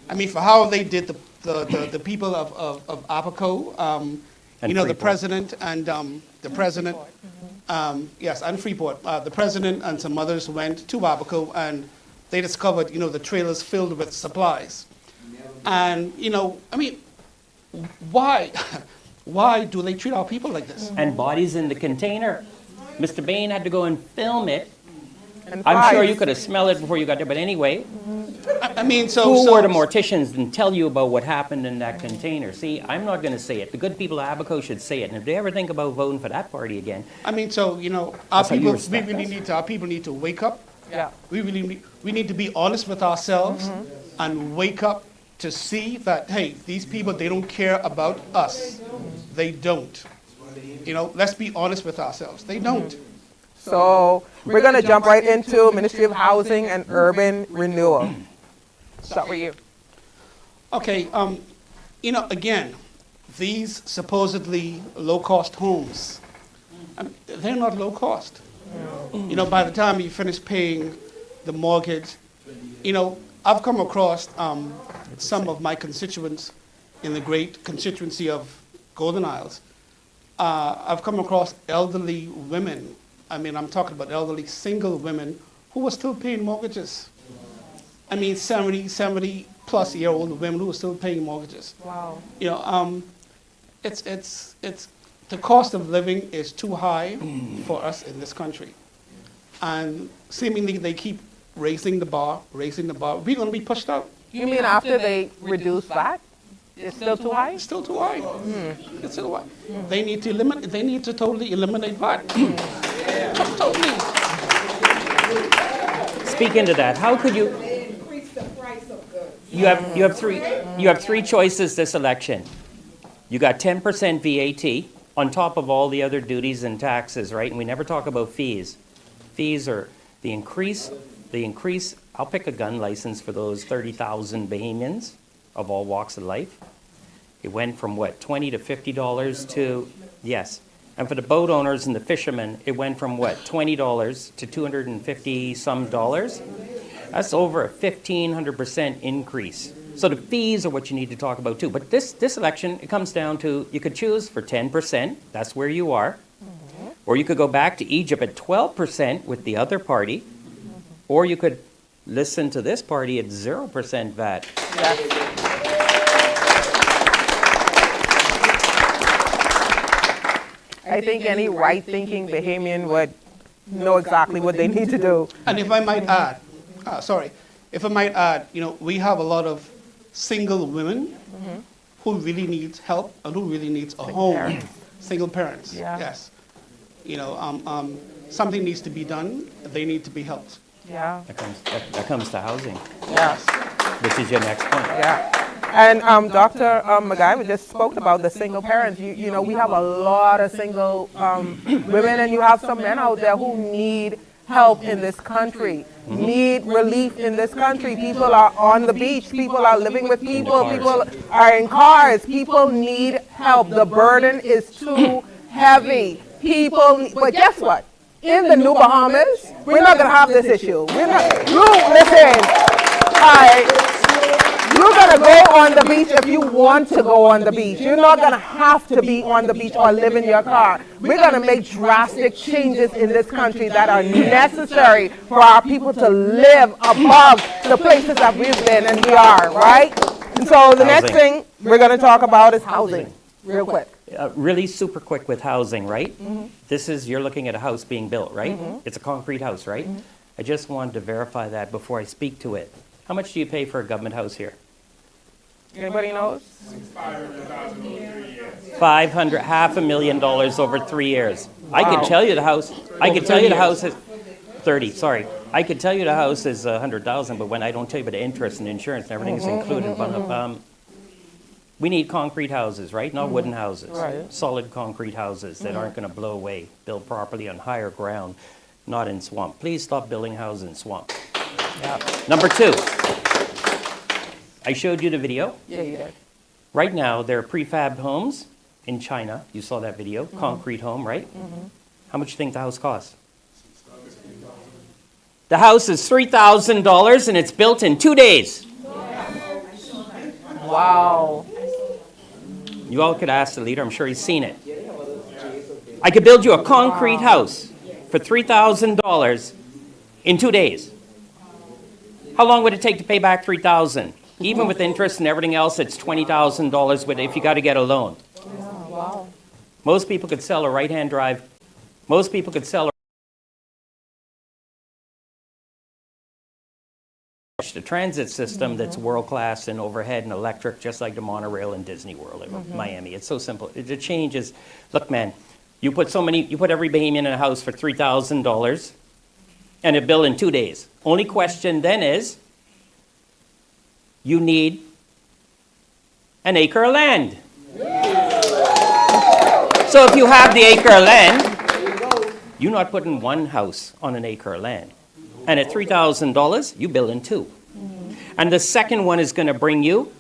I mean, for how they did the people of Abaco, you know, the president and the president, yes, and Freeport, the president and some others went to Abaco, and they discovered, the trailers filled with supplies. And, why? Why do they treat our people like this? And bodies in the container. Mr. Bain had to go and film it. And I'm sure flies. you could have smelled it before you got there, but anyway. So who were the morticians and tell you about what happened in that container? See, I'm not going to say it. The good people of Abaco should say it. And if they ever think about voting for that party again, our That's how you people, respect our people need to wake up. Yeah. We need to be honest with ourselves and wake up to see that, hey, these people, they don't care about us. They don't. Let's be honest with ourselves. They don't. So we're going to jump right into Ministry of Housing and Urban Renewal. Start with you. Okay, again, these supposedly low-cost homes, they're not low cost. By the time you finish paying the mortgage, I've come across some of my constituents in the great constituency of Golden Isles. I've come across elderly women. I'm talking about elderly single women who were still paying mortgages. 70 plus year old women who are still paying mortgages. Wow. It's the cost of living is too high for us in this country. And seemingly they keep raising the bar. We're going to be pushed out. You mean after they reduce VAT? It's still too high? It's still too high. It's still high. They need to totally eliminate VAT. Totally. speak into that. How could you? Increase the price of goods. You have three choices this election. You got 10% VAT on top of all the other duties and taxes, right? And we never talk about fees. Fees are the increase. I'll pick a gun license for those 30,000 Bahamians of all walks of life. It went from what, $20 to $50 to, yes. And for the boat owners and the fishermen, it went from what, $20 to $250 some dollars. That's over a 1,500% increase. So the fees are what you need to talk about too. But this election, it comes down to, you could choose for 10%, that's where you are. Or you could go back to Egypt at 12% with the other party. Or you could listen to this party at 0% VAT. I think any right-thinking Bahamian would know exactly what they need to do. And if I might add, we have a lot of single women who really need help and who really needs a home. Parents. Single parents, Yeah. yes. Something needs to be done. They need to be helped. Yeah. That comes to housing, Yes. which is your next point. Yeah. And Dr. McGuire just spoke about the single parents. You know, we have a lot of single women, and you have some men out there who need help in this country, need relief in this country. People are on the beach. People are living with people. People are in cars. People need help. The burden is too heavy. But guess what? In the New Bahamas, we're not going to have this issue. Listen, you're going to go on the beach if you want to go on the beach. You're not going to have to be on the beach or live in your car. We're going to make drastic changes in this country that are necessary for our people to live above the places that we've been and we are, right? And so the next thing we're going to talk about is housing, real quick. Really super quick with housing, right? You're looking at a house being built, right? It's a concrete house, right? I just wanted to verify that before I speak to it. How much do you pay for a government house here? Anybody knows? $500,000 over 3 years. I can tell you the house. I can tell you the house is 30. Sorry, I could tell you the house is 100,000, but when I don't tell you about the interest and insurance and everything is included. We need concrete houses, right? Not wooden houses. Right. Solid concrete houses that aren't going to blow away. Built properly on higher ground, not in swamp. Please stop building houses in swamp. Number 2. I showed you the video. Yeah, you did. Right now, there are prefab homes in China. You saw that video. Concrete home, right? How much do you think the house costs? The house is $3,000 and it's built in 2 days. Wow. You all could ask the leader. I'm sure he's seen it. I could build you a concrete house for $3,000 in 2 days. How long would it take to pay back $3,000? Even with interest and everything else, it's $20,000 if you got to get a loan. Wow. Most people could sell a right-hand drive. Most people could sell the transit system that's world-class and overhead and electric, just like the monorail in Disney World in Miami. It's so simple. The change is, look, man, you put every Bahamian in a house for $3,000 and a bill in 2 days. Only question then is, you need an acre of land. So if you have the acre of land, you're not putting one house on an acre of land. And at $3,000, you build in two. And the second one is going to bring you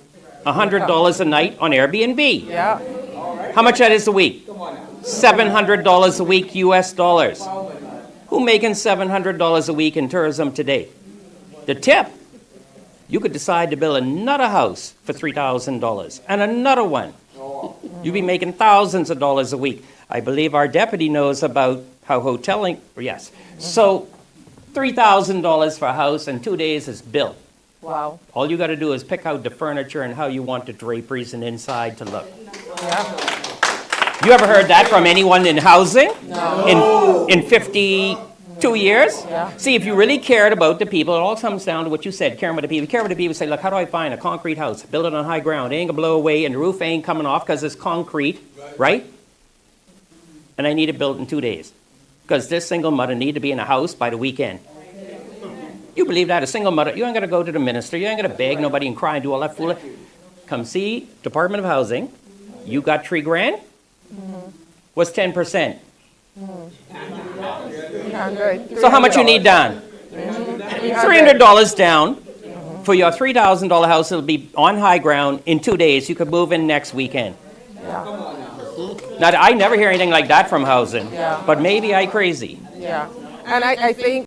$100 a night on Airbnb. Yeah. How much that is a week? $700 a week US dollars. Who making $700 a week in tourism today? The tip. You could decide to build another house for $3,000 and another one. You'd be making thousands of dollars a week. I believe our deputy knows about how hoteling, yes. So $3,000 for a house in 2 days is built. Wow. All you got to do is pick out the furniture and how you want the draperies and inside to look. Yeah. You ever heard that from anyone in housing? No. In 52 years? Yeah. See, if you really cared about the people, it all comes down to what you said, caring about the people. Care about the people, say, look, how do I find a concrete house? Build it on high ground. It ain't going to blow away and the roof ain't coming off because it's concrete, right? And I need it built in 2 days. Because this single mother need to be in a house by the weekend. You believe that? A single mother, you ain't got to go to the minister. You ain't got to beg nobody and cry and do all that fool. Come see Department of Housing. You got $3 grand? What's 10%? So how much you need down? $300 down for your $3,000 house. It'll be on high ground in 2 days. You could move in next weekend. Now, I never hear anything like that from housing, but maybe I crazy. Yeah. And I think